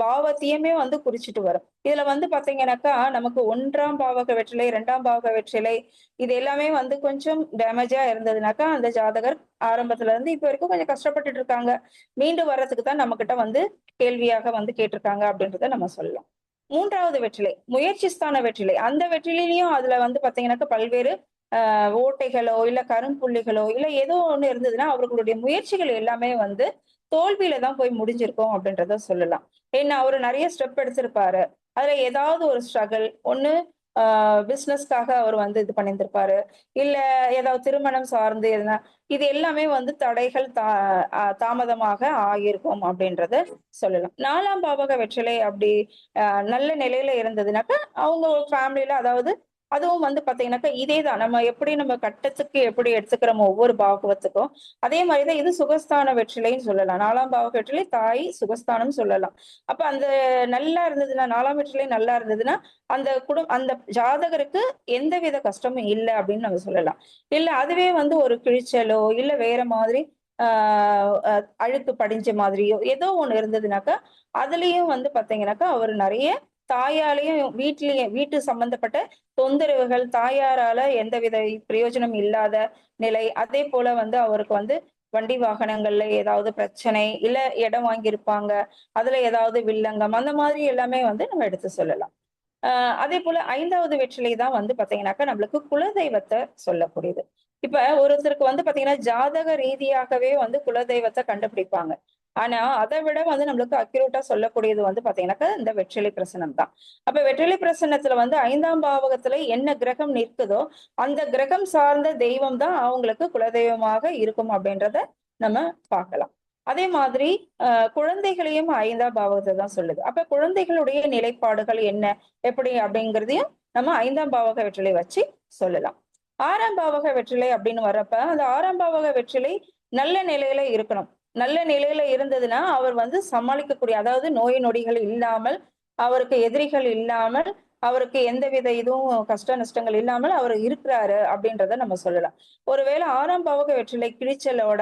Speaker 5: பாவத்தையுமே வந்து குறிச்சிட்டு வரும். இதுல வந்து பாத்தீங்கன்னாக்கா நமக்கு 1ஆம் பாவக வெற்றிலை, 2ஆம் பாவக வெற்றிலை இது எல்லாமே வந்து கொஞ்சம் டேமேஜா இருந்ததுனாக்கா அந்த ஜாதகர் ஆரம்பத்துல இருந்து இப்ப வரைக்கும் கொஞ்சம் கஷ்டப்பட்டுட்டு இருக்காங்க, மீண்டு வர்றதுக்கு தான் நம்ம கிட்ட வந்து கேள்வியாக வந்து கேட்டிருக்காங்க அப்படின்றத நம்ம சொல்லலாம். 3வது வெற்றிலை முயற்சி ஸ்தான வெற்றிலை. அந்த வெற்றிலையும் அதுல வந்து பாத்தீங்கன்னாக்கா பல்வேறு ஓட்டைகளோ இல்ல கரும்புள்ளிகளோ இல்ல ஏதோ ஒண்ணு இருந்ததுன்னா அவர்களுடைய முயற்சிகள் எல்லாமே வந்து தோல்வியில தான் போய் முடிஞ்சிருக்கும் அப்படின்றத சொல்லலாம். ஏன்னா அவரு நிறைய ஸ்டெப் எடுத்திருப்பாரு, அதுல ஏதாவது ஒரு ஸ்ட்ரகிள் ஒண்ணு, பிசினஸ்க்காக அவர் வந்து இது பண்ணியிருந்திருப்பாரு, இல்ல ஏதாவது திருமணம் சார்ந்து எதுனா, இது எல்லாமே வந்து தடைகள் தாமதமாக ஆகியிருக்கும் அப்படின்றத சொல்லலாம். 4ஆம் பாவக வெற்றிலை அப்படி நல்ல நிலையில இருந்ததுனாக்கா அவங்க ஃபேமிலியில, அதாவது அதுவும் வந்து பாத்தீங்கன்னாக்கா இதேதான், நம்ம எப்படி நம்ம கட்டத்துக்கு எப்படி எடுத்துக்கிறோமோ ஒவ்வொரு பாகவத்துக்கும் அதே மாதிரிதான் இது சுகஸ்தான வெற்றிலைன்னு சொல்லலாம். 4ஆம் பாவக வெற்றிலை தாய் சுகஸ்தானம் சொல்லலாம். அப்ப அந்த நல்லா இருந்ததுன்னா, 4ஆம் வெற்றிலை நல்லா இருந்ததுன்னா அந்த ஜாதகருக்கு எந்தவித கஷ்டமும் இல்லை அப்படின்னு நம்ம சொல்லலாம். இல்ல அதுவே வந்து ஒரு கிழிச்சலோ இல்ல வேற மாதிரி அழுக்கு படிஞ்ச மாதிரியோ ஏதோ ஒண்ணு இருந்ததுனாக்கா அதுலயும் வந்து பாத்தீங்கன்னாக்கா அவர் நிறைய தாயாலையும் வீட்டு சம்பந்தப்பட்ட தொந்தரவுகள், தாயாரால எந்தவித பிரயோஜனம் இல்லாத நிலை, அதே போல வந்து அவருக்கு வந்து வண்டி வாகனங்கள்ல ஏதாவது பிரச்சனை, இல்ல இடம் வாங்கியிருப்பாங்க அதுல ஏதாவது வில்லங்கம், அந்த மாதிரி எல்லாமே வந்து நம்ம எடுத்து சொல்லலாம். அதே போல 5வது வெற்றிலை தான் வந்து பாத்தீங்கன்னாக்கா நம்மளுக்கு குலதெய்வத்தை சொல்லக்கூடியது. இப்ப ஒருத்தருக்கு வந்து பாத்தீங்கன்னா ஜாதக ரீதியாகவே வந்து குலதெய்வத்தை கண்டுபிடிப்பாங்க. ஆனா அதை விட வந்து நம்மளுக்கு அக்யூரேட்டா சொல்லக்கூடியது வந்து பாத்தீங்கன்னாக்கா இந்த வெற்றிலை பிரசனம் தான். அப்ப வெற்றிலை பிரசனத்துல வந்து 5ஆம் பாவகத்துல என்ன கிரகம் நிற்குதோ அந்த கிரகம் சார்ந்த தெய்வம் தான் அவங்களுக்கு குலதெய்வமாக இருக்கும் அப்படின்றத நம்ம பார்க்கலாம். அதே மாதிரி குழந்தைகளையும் 5ஆம் பாவகத்தை தான் சொல்லுது. அப்ப குழந்தைகளுடைய நிலைப்பாடுகள் என்ன எப்படி அப்படிங்கிறதையும் நம்ம 5ஆம் பாவக வெற்றிலை வச்சு சொல்லலாம். 6ஆம் பாவக வெற்றிலை அப்படின்னு வர்றப்ப அந்த 6ஆம் பாவக வெற்றிலை நல்ல நிலையில இருக்கணும். நல்ல நிலையில இருந்ததுன்னா அவர் வந்து சமாளிக்கக்கூடிய, அதாவது நோய் நொடிகள் இல்லாமல், அவருக்கு எதிரிகள் இல்லாமல், அவருக்கு எந்தவித இதுவும் கஷ்ட நஷ்டங்கள் இல்லாமல் அவர் இருக்கிறாரு அப்படின்றத நம்ம சொல்லலாம். ஒருவேளை 6ஆம் பாவக வெற்றிலை கிழிச்சலோட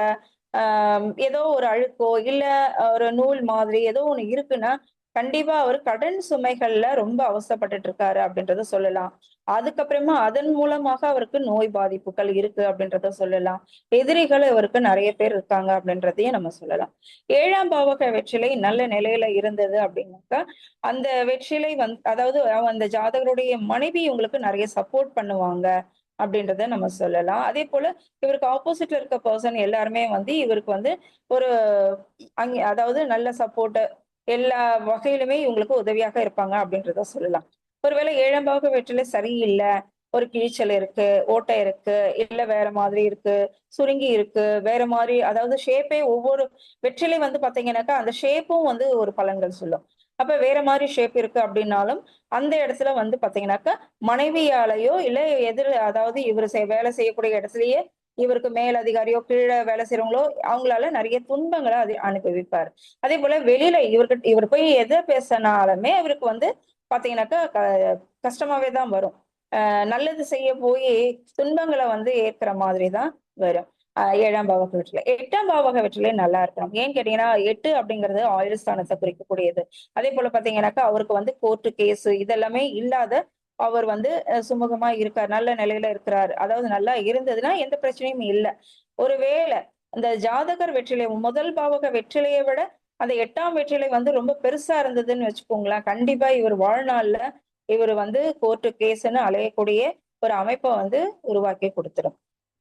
Speaker 5: ஏதோ ஒரு அழுக்கோ இல்ல ஒரு நூல் மாதிரி ஏதோ ஒண்ணு இருக்குன்னா கண்டிப்பா அவர் கடன் சுமைகள்ல ரொம்ப அவஸ்தைப்பட்டுட்டு இருக்காரு அப்படின்றத சொல்லலாம். அதுக்கப்புறமா அதன் மூலமாக அவருக்கு நோய் பாதிப்புகள் இருக்கு அப்படின்றத சொல்லலாம். எதிரிகள் இவருக்கு நிறைய பேர் இருக்காங்க அப்படின்றதையும் நம்ம சொல்லலாம். 7ஆம் பாவக வெற்றிலை நல்ல நிலையில இருந்தது அப்படின்னாக்கா அந்த வெற்றிலை அதாவது அந்த ஜாதகருடைய மனைவி உங்களுக்கு நிறைய சப்போர்ட் பண்ணுவாங்க அப்படின்றத நம்ம சொல்லலாம். அதே போல இவருக்கு ஆப்போசிட்ல இருக்க பர்சன் எல்லாருமே வந்து இவருக்கு வந்து ஒரு அதாவது நல்ல சப்போர்ட் எல்லா வகையிலுமே இவங்களுக்கு உதவியாக இருப்பாங்க அப்படின்றத சொல்லலாம். ஒருவேளை 7ஆம் பாவக வெற்றிலை சரியில்லை, ஒரு கிழிச்சல் இருக்கு, ஓட்டை இருக்கு, இல்ல வேற மாதிரி இருக்கு, சுருங்கி இருக்கு, வேற மாதிரி, அதாவது ஷேப்பே ஒவ்வொரு வெற்றிலை வந்து பாத்தீங்கன்னாக்கா அந்த ஷேப்பும் வந்து ஒரு பலன்கள் சொல்லும். அப்ப வேற மாதிரி ஷேப் இருக்கு அப்படின்னாலும் அந்த இடத்துல வந்து பாத்தீங்கன்னாக்கா மனைவியாலேயோ இல்ல அதாவது இவர் வேலை செய்யக்கூடிய இடத்துலயே இவருக்கு மேல் அதிகாரியோ கீழே வேலை செய்யறவங்களோ அவங்களால நிறைய துன்பங்களை அது அனுபவிப்பார். அதே போல வெளியில இவர் போய் எதை பேசினாலுமே இவருக்கு வந்து பாத்தீங்கன்னாக்கா கஷ்டமாவே தான் வரும். நல்லது செய்ய போய் துன்பங்களை வந்து ஏற்கிற மாதிரி தான் வரும். 7ஆம் பாவக வெற்றிலை. 8ஆம் பாவக வெற்றிலை நல்லா இருக்கணும். ஏன்னு கேட்டீங்கன்னா 8 அப்படிங்கிறது ஆயுள் ஸ்தானத்தை குறிக்கக்கூடியது. அதே போல பாத்தீங்கன்னாக்கா அவருக்கு வந்து கோர்ட்டு கேஸ் இதெல்லாமே இல்லாத அவர் வந்து சுமூகமா இருக்கார், நல்ல நிலையில இருக்கிறார். அதாவது நல்லா இருந்ததுன்னா எந்த பிரச்சனையும் இல்லை. ஒருவேளை அந்த ஜாதகர் வெற்றிலை முதல் பாவக வெற்றிலையை விட அந்த 8ஆம் வெற்றிலை வந்து ரொம்ப பெருசா இருந்ததுன்னு வச்சுக்கோங்களேன், கண்டிப்பா இவர் வாழ்நாள்ல இவர் வந்து கோர்ட்டு கேஸ்ன்னு அலையக்கூடிய ஒரு அமைப்பை வந்து உருவாக்கி கொடுத்துரும்.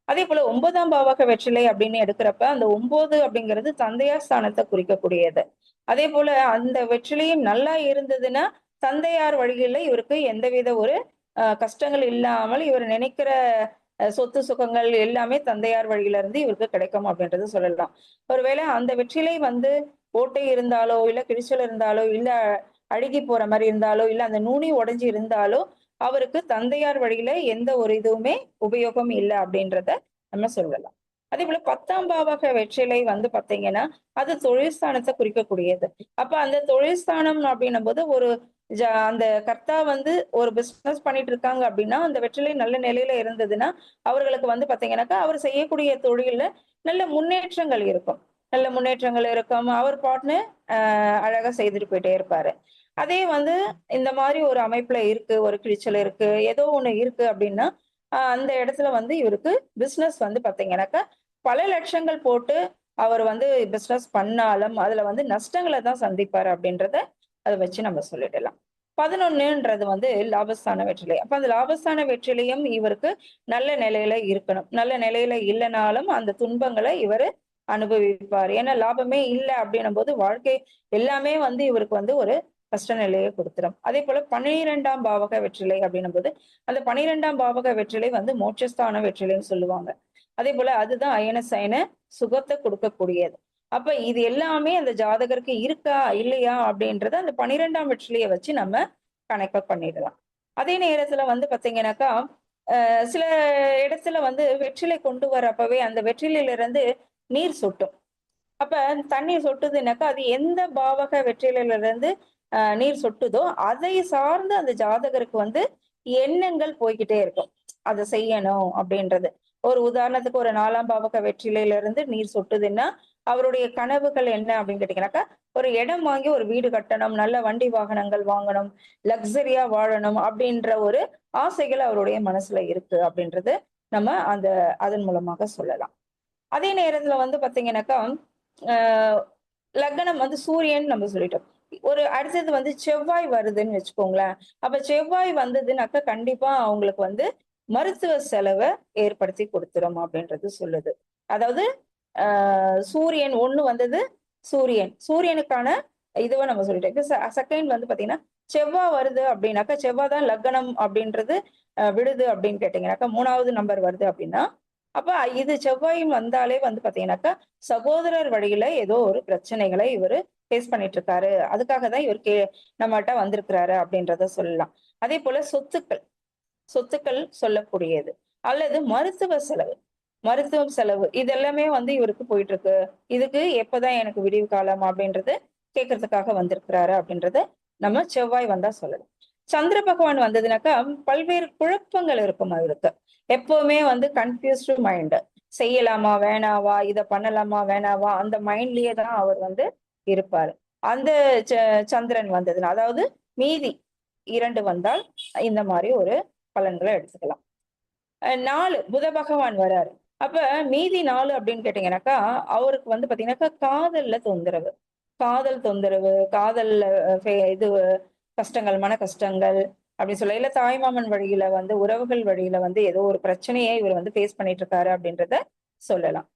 Speaker 5: அதே போல 9ஆம் பாவக வெற்றிலை அப்படின்னு எடுக்கிறப்ப அந்த 9 அப்படிங்கிறது தந்தையார் ஸ்தானத்தை குறிக்கக்கூடியது. அதே போல அந்த வெற்றிலையும் நல்லா இருந்ததுன்னா தந்தையார் வழியில இவருக்கு எந்தவித ஒரு கஷ்டங்கள் இல்லாமல் இவர் நினைக்கிற சொத்து சுகங்கள் எல்லாமே தந்தையார் வழியில இருந்து இவருக்கு கிடைக்கும் அப்படின்றது சொல்லலாம். ஒருவேளை அந்த வெற்றிலை வந்து ஓட்டை இருந்தாலோ இல்ல கிழிச்சல் இருந்தாலோ இல்ல அழுகி போற மாதிரி இருந்தாலோ இல்ல அந்த நுனி உடைஞ்சு இருந்தாலோ அவருக்கு தந்தையார் வழியில எந்த ஒரு இதுவுமே உபயோகம் இல்லை அப்படின்றத நம்ம சொல்லலாம். அதே போல 10ஆம் பாவக வெற்றிலை வந்து பாத்தீங்கன்னா அது தொழில் ஸ்தானத்தை குறிக்கக்கூடியது. அப்ப அந்த தொழில் ஸ்தானம் அப்படின்னும் போது ஒரு அந்த கர்த்தா வந்து ஒரு பிசினஸ் பண்ணிட்டு இருக்காங்க அப்படின்னா அந்த வெற்றிலை நல்ல நிலையில இருந்ததுன்னா அவர்களுக்கு வந்து பாத்தீங்கன்னாக்கா அவர் செய்யக்கூடிய தொழில நல்ல முன்னேற்றங்கள் இருக்கும். நல்ல முன்னேற்றங்கள் இருக்கும். அவர் பாட்னு அழகா செய்துட்டு போயிட்டே இருப்பாரு. அதே வந்து இந்த மாதிரி ஒரு அமைப்புல இருக்கு, ஒரு கிழிச்சல் இருக்கு, ஏதோ ஒண்ணு இருக்கு அப்படின்னா அந்த இடத்துல வந்து இவருக்கு பிசினஸ் வந்து பாத்தீங்கன்னாக்கா பல லட்சங்கள் போட்டு அவர் வந்து பிசினஸ் பண்ணாலும் அதுல வந்து நஷ்டங்களை தான் சந்திப்பாரு அப்படின்றத அதை வச்சு நம்ம சொல்லிடலாம். 11ன்றது வந்து லாபஸ்தான வெற்றிலை. அப்ப அந்த லாபஸ்தான வெற்றிலையும் இவருக்கு நல்ல நிலையில இருக்கணும். நல்ல நிலையில இல்லைனாலும் அந்த துன்பங்களை இவர் அனுபவிப்பார். ஏன்னா லாபமே இல்லை அப்படின்னும் போது வாழ்க்கை எல்லாமே வந்து இவருக்கு வந்து ஒரு கஷ்ட நிலையை கொடுத்துரும். அதே போல 12ஆம் பாவக வெற்றிலை அப்படின்னும் போது அந்த 12ஆம் பாவக வெற்றிலை வந்து மோட்சஸ்தான வெற்றிலைன்னு சொல்லுவாங்க. அதே போல அதுதான் அயன சயன சுகத்தை கொடுக்கக்கூடியது. அப்ப இது எல்லாமே அந்த ஜாதகருக்கு இருக்கா இல்லையா அப்படின்றத அந்த 12ஆம் வெற்றிலையை வச்சு நம்ம கணக்கு பண்ணிடலாம். அதே நேரத்துல வந்து பாத்தீங்கன்னாக்கா சில இடத்துல வந்து வெற்றிலை கொண்டு வரப்பவே அந்த வெற்றிலையில இருந்து நீர் சொட்டும். அப்ப தண்ணீர் சொட்டுதுன்னாக்கா அது எந்த பாவக வெற்றிலையில இருந்து நீர் சொட்டுதோ அதை சார்ந்து அந்த ஜாதகருக்கு வந்து எண்ணங்கள் போய்கிட்டே இருக்கும், அதை செய்யணும் அப்படின்றது. ஒரு உதாரணத்துக்கு ஒரு 4ஆம் பாவக வெற்றிலையில இருந்து நீர் சொட்டுதுன்னா அவருடைய கனவுகள் என்ன அப்படின்னு கேட்டீங்கன்னாக்கா ஒரு இடம் வாங்கி ஒரு வீடு கட்டணும், நல்ல வண்டி வாகனங்கள் வாங்கணும், லக்ஸரியா வாழணும் அப்படின்ற ஒரு ஆசைகள் அவருடைய மனசுல இருக்கு அப்படின்றது நம்ம அதன் மூலமாக சொல்லலாம். அதே நேரத்துல வந்து பாத்தீங்கன்னாக்கா லக்னம் வந்து சூரியன் நம்ம சொல்லிட்டோம். அடுத்தது வந்து செவ்வாய் வருதுன்னு வச்சுக்கோங்களேன். அப்ப செவ்வாய் வந்ததுனாக்கா கண்டிப்பா அவங்களுக்கு வந்து மருத்துவ செலவை ஏற்படுத்தி கொடுத்துரும் அப்படின்றது சொல்லுது. அதாவது சூரியன் ஒண்ணு வந்தது, சூரியனுக்கான இதுவை நம்ம சொல்லிட்டோம். இப்ப செகண்ட் வந்து பாத்தீங்கன்னா செவ்வாய் வருது அப்படின்னாக்கா, செவ்வாய் தான் லக்னம் அப்படின்றது விடுது அப்படின்னு கேட்டீங்கன்னாக்கா, 3வது நம்பர் வருது அப்படின்னா, அப்ப இது செவ்வாயும் வந்தாலே வந்து பாத்தீங்கன்னாக்கா சகோதரர் வழியில ஏதோ ஒரு பிரச்சனைகளை இவரு ஃபேஸ் பண்ணிட்டு இருக்காரு. அதுக்காக தான் இவர் நம்மகிட்ட வந்திருக்கிறாரு அப்படின்றத சொல்லலாம். அதே போல சொத்துக்கள் சொல்லக்கூடியது, அல்லது மருத்துவ செலவு இதெல்லாமே வந்து இவருக்கு போயிட்டு இருக்கு. இதுக்கு எப்பதான் எனக்கு விடிவு காலம் அப்படின்றது கேட்கறதுக்காக வந்திருக்கிறாரு அப்படின்றத நம்ம செவ்வாய் வந்தா சொல்லலாம். சந்திர பகவான் வந்ததுனாக்கா பல்வேறு குழப்பங்கள் இருக்கும் அவருக்கு. எப்பவுமே வந்து கன்ஃபியூஸ்டு மைண்ட், செய்யலாமா வேணாவா, இத பண்ணலாமா வேணாவா, அந்த மைண்ட்லயே தான் அவர் வந்து இருப்பாரு. அந்த சந்திரன் வந்ததுன்னா, அதாவது மீதி 2 வந்தால் இந்த மாதிரி ஒரு பலன்களை எடுத்துக்கலாம். 4 புத பகவான் வராரு. அப்ப மீதி 4 அப்படின்னு கேட்டீங்கன்னாக்கா, அவருக்கு வந்து பாத்தீங்கன்னாக்கா காதல் தொந்தரவு, காதல்ல இது கஷ்டங்கள், மன கஷ்டங்கள் அப்படி சொல்ல, இல்ல தாய்மாமன் வழியில வந்து உறவுகள் வழியில வந்து ஏதோ ஒரு பிரச்சனையை இவர் வந்து ஃபேஸ் பண்ணிட்டு இருக்காரு அப்படின்றத சொல்லலாம்.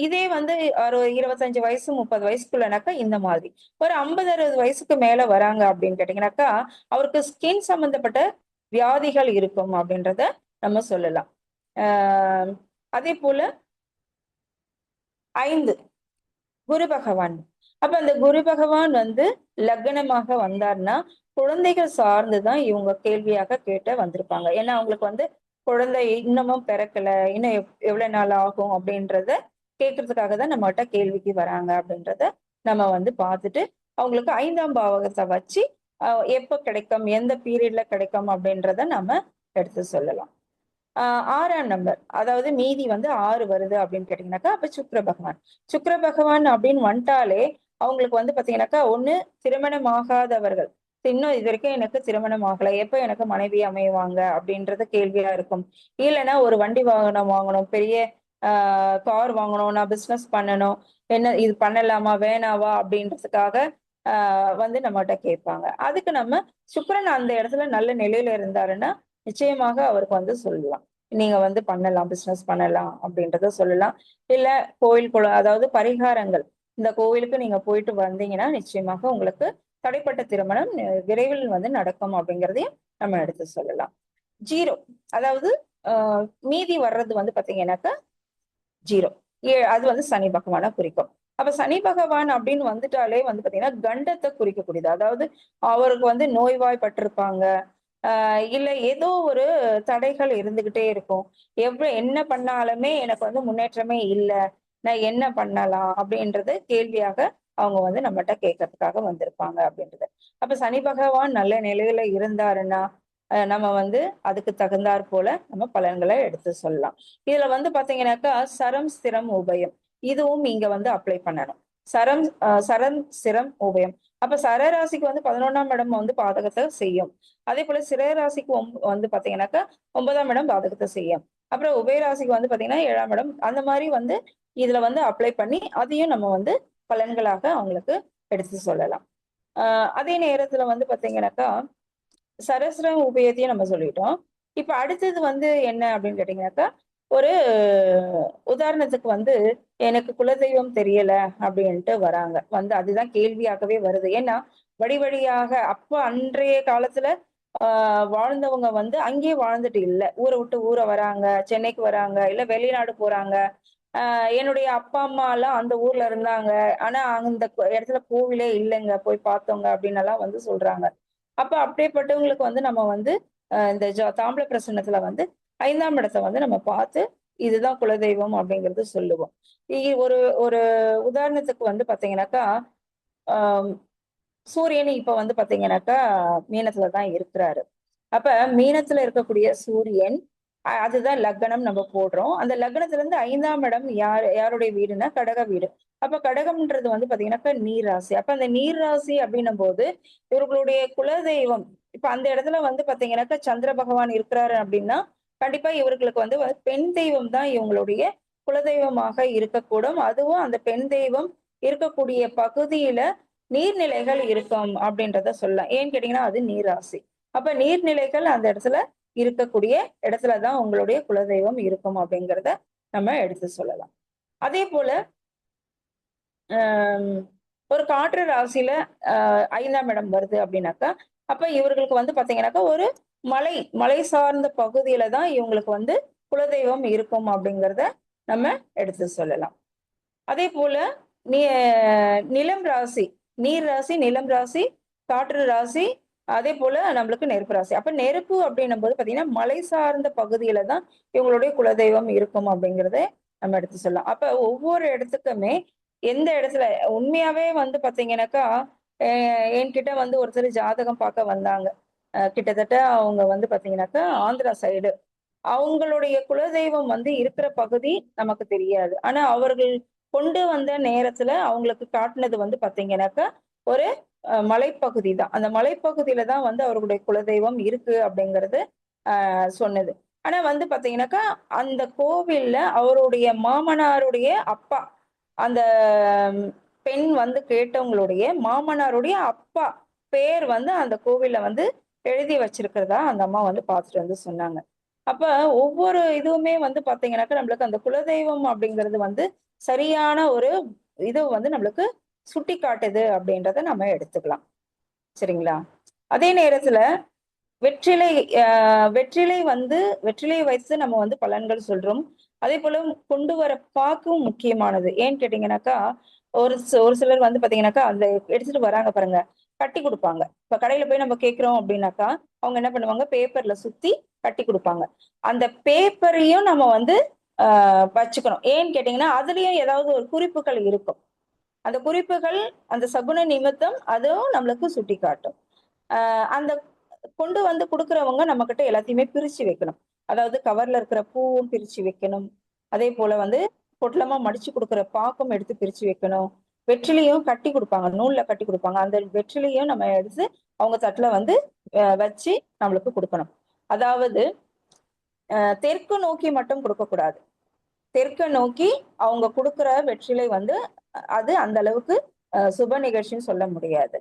Speaker 5: இதே வந்து ஒரு 25 வயசு 30 வயசுக்குள்ளனாக்கா இந்த மாதிரி. ஒரு 50-60 வயசுக்கு மேல வராங்க அப்படின்னு கேட்டீங்கன்னாக்கா, அவருக்கு ஸ்கின் சம்பந்தப்பட்ட வியாதிகள் இருக்கும் அப்படின்றத நம்ம சொல்லலாம். அதே போல 5 குரு பகவான். அப்ப அந்த குரு பகவான் வந்து லக்னமாக வந்தார்னா, குழந்தைகள் சார்ந்துதான் இவங்க கேள்வியாக கேட்ட வந்திருப்பாங்க. ஏன்னா அவங்களுக்கு வந்து குழந்தை இன்னமும் பிறக்கல, இன்னும் எவ்வளவு நாள் ஆகும் அப்படின்றத கேட்கறதுக்காக தான் நம்மகிட்ட கேள்விக்கு வராங்க அப்படின்றத நம்ம வந்து பார்த்துட்டு, அவங்களுக்கு 5ஆம் பாவகத்தை வச்சு எப்ப கிடைக்கும், எந்த பீரியட்ல கிடைக்கும் அப்படின்றத நம்ம எடுத்து சொல்லலாம். 6ஆம் நம்பர், அதாவது மீதி வந்து 6 வருது அப்படின்னு கேட்டீங்கன்னாக்கா, அப்ப சுக்கிர பகவான் அப்படின்னு வந்துட்டாலே அவங்களுக்கு வந்து பாத்தீங்கன்னாக்கா, ஒண்ணு திருமணம் ஆகாதவர்கள், இன்னும் இது வரைக்கும் எனக்கு திருமணம் ஆகல, எப்ப எனக்கு மனைவி அமைவாங்க அப்படின்றது கேள்வியா இருக்கும். இல்லைன்னா ஒரு வண்டி வாகனம் வாங்கணும், பெரிய கார் வாங்கணும், நான் பிசினஸ் பண்ணணும், என்ன இது பண்ணலாமா வேணாவா அப்படின்றதுக்காக வந்து நம்மகிட்ட கேட்பாங்க. அதுக்கு நம்ம சுக்கிரன் அந்த இடத்துல நல்ல நிலையில இருந்தாருன்னா நிச்சயமாக அவருக்கு வந்து சொல்லலாம், நீங்க வந்து பண்ணலாம், பிசினஸ் பண்ணலாம் அப்படின்றத சொல்லலாம். இல்ல அதாவது பரிகாரங்கள், இந்த கோவிலுக்கு நீங்க போயிட்டு வந்தீங்கன்னா நிச்சயமாக உங்களுக்கு தடைப்பட்ட திருமணம் விரைவில் வந்து நடக்கும் அப்படிங்கிறதையும் நம்ம எடுத்து சொல்லலாம். 0, அதாவது மீதி வர்றது வந்து பாத்தீங்கன்னாக்கா 0, அது வந்து சனி பகவானை குறிக்கும். அப்ப சனி பகவான் அப்படின்னு வந்துட்டாலே வந்து பாத்தீங்கன்னா கண்டத்தை குறிக்கக்கூடியது. அதாவது அவருக்கு வந்து நோய்வாய்ப்பட்டிருப்பாங்க, இல்ல ஏதோ ஒரு தடைகள் இருந்துகிட்டே இருக்கும். என்ன பண்ணாலுமே எனக்கு வந்து முன்னேற்றமே இல்லை, நான் என்ன பண்ணலாம் அப்படின்றது கேள்வியாக அவங்க வந்து நம்மகிட்ட கேட்கறதுக்காக வந்திருப்பாங்க அப்படின்றது. அப்ப சனி பகவான் நல்ல நிலையில இருந்தாருன்னா நம்ம வந்து அதுக்கு தகுந்தாற் போல நம்ம பலன்களை எடுத்து சொல்லலாம். இதுல வந்து பாத்தீங்கன்னாக்கா சரம் ஸ்திரம் உபயம், இதுவும் இங்க வந்து அப்ளை பண்ணணும். சரம் ஸ்திரம் உபயம். அப்ப சரராசிக்கு வந்து 11ஆம் இடம் வந்து பாதகத்தை செய்யும். அதே போல சிறராசிக்கு வந்து பாத்தீங்கன்னாக்கா 9ஆம் இடம் பாதகத்தை செய்யும். அப்புறம் உபயராசிக்கு வந்து பாத்தீங்கன்னா 7ஆம் இடம், அந்த மாதிரி வந்து இதுல வந்து அப்ளை பண்ணி அதையும் நம்ம வந்து பலன்களாக அவங்களுக்கு எடுத்து சொல்லலாம். அதே நேரத்துல வந்து பாத்தீங்கன்னாக்கா சரஸ்ர உபயத்தையும் நம்ம சொல்லிட்டோம். இப்ப அடுத்தது வந்து என்ன அப்படின்னு கேட்டீங்கன்னாக்கா, ஒரு உதாரணத்துக்கு வந்து எனக்கு குலதெய்வம் தெரியல அப்படின்ட்டு வராங்க, வந்து அதுதான் கேள்வியாகவே வருது. ஏன்னா வழியாக அப்ப அன்றைய காலத்துல வாழ்ந்தவங்க வந்து அங்கேயே வாழ்ந்துட்டு இல்ல, ஊரை விட்டு ஊரை வராங்க, சென்னைக்கு வராங்க, இல்ல வெளிநாடு போறாங்க. என்னுடைய அப்பா அம்மா எல்லாம் அந்த ஊர்ல இருந்தாங்க, ஆனா அந்த இடத்துல கோவிலே இல்லைங்க, போய் பார்த்தோங்க அப்படின்னு எல்லாம் வந்து சொல்றாங்க. அப்ப அப்படிப்பட்டவங்களுக்கு வந்து நம்ம வந்து இந்த தாம்பல பிரசன்னத்துல வந்து 5ஆம் இடத்தை வந்து நம்ம பார்த்து இதுதான் குலதெய்வம் அப்படிங்கிறது சொல்லுவோம். ஒரு ஒரு உதாரணத்துக்கு வந்து பாத்தீங்கன்னாக்கா, ஆஹ் சூரியன் இப்ப வந்து பாத்தீங்கன்னாக்கா மீனத்துலதான் இருக்கிறாரு. அப்ப மீனத்துல இருக்கக்கூடிய சூரியன், அதுதான் லக்னம் நம்ம போடுறோம். அந்த லக்னத்துல இருந்து 5ஆம் இடம் யாருடைய வீடுன்னா கடக வீடு. அப்ப கடகம்ன்றது வந்து பாத்தீங்கன்னாக்கா நீர் ராசி. அப்ப அந்த நீர் ராசி அப்படின்னும் போது இவர்களுடைய குலதெய்வம், இப்ப அந்த இடத்துல வந்து பாத்தீங்கன்னாக்கா சந்திர பகவான் இருக்கிறாரு அப்படின்னா கண்டிப்பா இவர்களுக்கு வந்து பெண் தெய்வம் தான் இவங்களுடைய குலதெய்வமாக இருக்கக்கூடும். அதுவும் அந்த பெண் தெய்வம் இருக்கக்கூடிய பகுதியில நீர்நிலைகள் இருக்கும் அப்படின்றத சொல்லலாம். ஏன்னு கேட்டீங்கன்னா அது நீராசி. அப்ப நீர்நிலைகள் அந்த இடத்துல இருக்கக்கூடிய இடத்துலதான் உங்களுடைய குலதெய்வம் இருக்கும் அப்படிங்கிறத நம்ம எடுத்து சொல்லலாம். அதே போல ஒரு காற்று ராசியில 5ஆம் இடம் வருது அப்படின்னாக்கா, அப்ப இவர்களுக்கு வந்து பாத்தீங்கன்னாக்கா ஒரு மலை சார்ந்த பகுதியில தான் இவங்களுக்கு வந்து குலதெய்வம் இருக்கும் அப்படிங்கிறத நம்ம எடுத்து சொல்லலாம். அதே போல நிலம் ராசி, நீர் ராசி, நிலம் ராசி, காற்று ராசி, அதே போல நம்மளுக்கு நெருப்பு ராசி. அப்ப நெருப்பு அப்படின்னும் போது பாத்தீங்கன்னா மலை சார்ந்த பகுதியில தான் இவங்களுடைய குலதெய்வம் இருக்கும் அப்படிங்கிறத நம்ம எடுத்து சொல்லலாம். அப்ப ஒவ்வொரு இடத்துக்குமே எந்த இடத்துல உண்மையாவே வந்து பாத்தீங்கன்னாக்கா என்கிட்ட வந்து ஒருத்தர் ஜாதகம் பார்க்க வந்தாங்க. கிட்டத்தட்ட அவங்க வந்து பாத்தீங்கன்னாக்கா ஆந்திரா சைடு. அவங்களுடைய குலதெய்வம் வந்து இருக்கிற பகுதி நமக்கு தெரியாது. ஆனா அவர்கள் கொண்டு வந்த நேரத்துல அவங்களுக்கு காட்டினது வந்து பாத்தீங்கன்னாக்கா ஒரு மலைப்பகுதி தான். அந்த மலைப்பகுதியில தான் வந்து அவர்களுடைய குலதெய்வம் இருக்கு அப்படிங்கிறது சொன்னது. ஆனா வந்து பாத்தீங்கன்னாக்கா அந்த கோவில்ல அவருடைய மாமனாருடைய அப்பா, அந்த பெண் வந்து கேட்டவங்களுடைய மாமனாருடைய அப்பா பேர் வந்து அந்த கோவில்ல வந்து எழுதி வச்சிருக்கிறதா அந்த அம்மா வந்து பார்த்துட்டு வந்து சொன்னாங்க. அப்ப ஒவ்வொரு இதுவுமே வந்து பாத்தீங்கன்னாக்கா நம்மளுக்கு அந்த குலதெய்வம் அப்படிங்கிறது வந்து சரியான ஒரு இது வந்து நம்மளுக்கு சுட்டி காட்டுது அப்படின்றத நம்ம எடுத்துக்கலாம். சரிங்களா? அதே நேரத்துல வெற்றிலை வைத்து நம்ம வந்து பலன்கள் சொல்றோம். அதே போல கொண்டு வர பாக்கும் முக்கியமானது. ஏன்னு கேட்டீங்கன்னாக்கா ஒரு சிலர் வந்து பாத்தீங்கன்னாக்கா அந்த எடுத்துட்டு வராங்க பாருங்க, கட்டி கொடுப்பாங்க. இப்ப கடையில போய் நம்ம கேட்கிறோம் அப்படின்னாக்கா அவங்க என்ன பண்ணுவாங்க, பேப்பர்ல சுத்தி கட்டி கொடுப்பாங்க. அந்த பேப்பரையும் நம்ம வந்து வச்சுக்கணும். ஏன்னு கேட்டீங்கன்னா அதுலயும் ஏதாவது ஒரு குறிப்புகள் இருக்கும். அந்த குறிப்புகள் அந்த சகுன நிமித்தம் அதுவும் நம்மளுக்கு சுட்டி காட்டும். அந்த கொண்டு வந்து கொடுக்கறவங்க நம்ம கிட்ட எல்லாத்தையுமே பிரிச்சு வைக்கணும். அதாவது கவர்ல இருக்கிற பூவும் பிரிச்சு வைக்கணும். அதே போல வந்து பொட்டலமா மடிச்சு கொடுக்குற பாக்கும் எடுத்து பிரிச்சு வைக்கணும். வெற்றிலையும் கட்டி கொடுப்பாங்க, நூல்ல கட்டி கொடுப்பாங்க. அந்த வெற்றிலையும் நம்ம எடுத்து அவங்க தட்டுல வந்து வச்சு நம்மளுக்கு கொடுக்கணும். அதாவது தெற்கு நோக்கி மட்டும் கொடுக்க கூடாது. தெற்க நோக்கி அவங்க கொடுக்குற வெற்றிலை வந்து அது அந்த அளவுக்கு சுப நிகழ்ச்சின்னு சொல்ல முடியாது.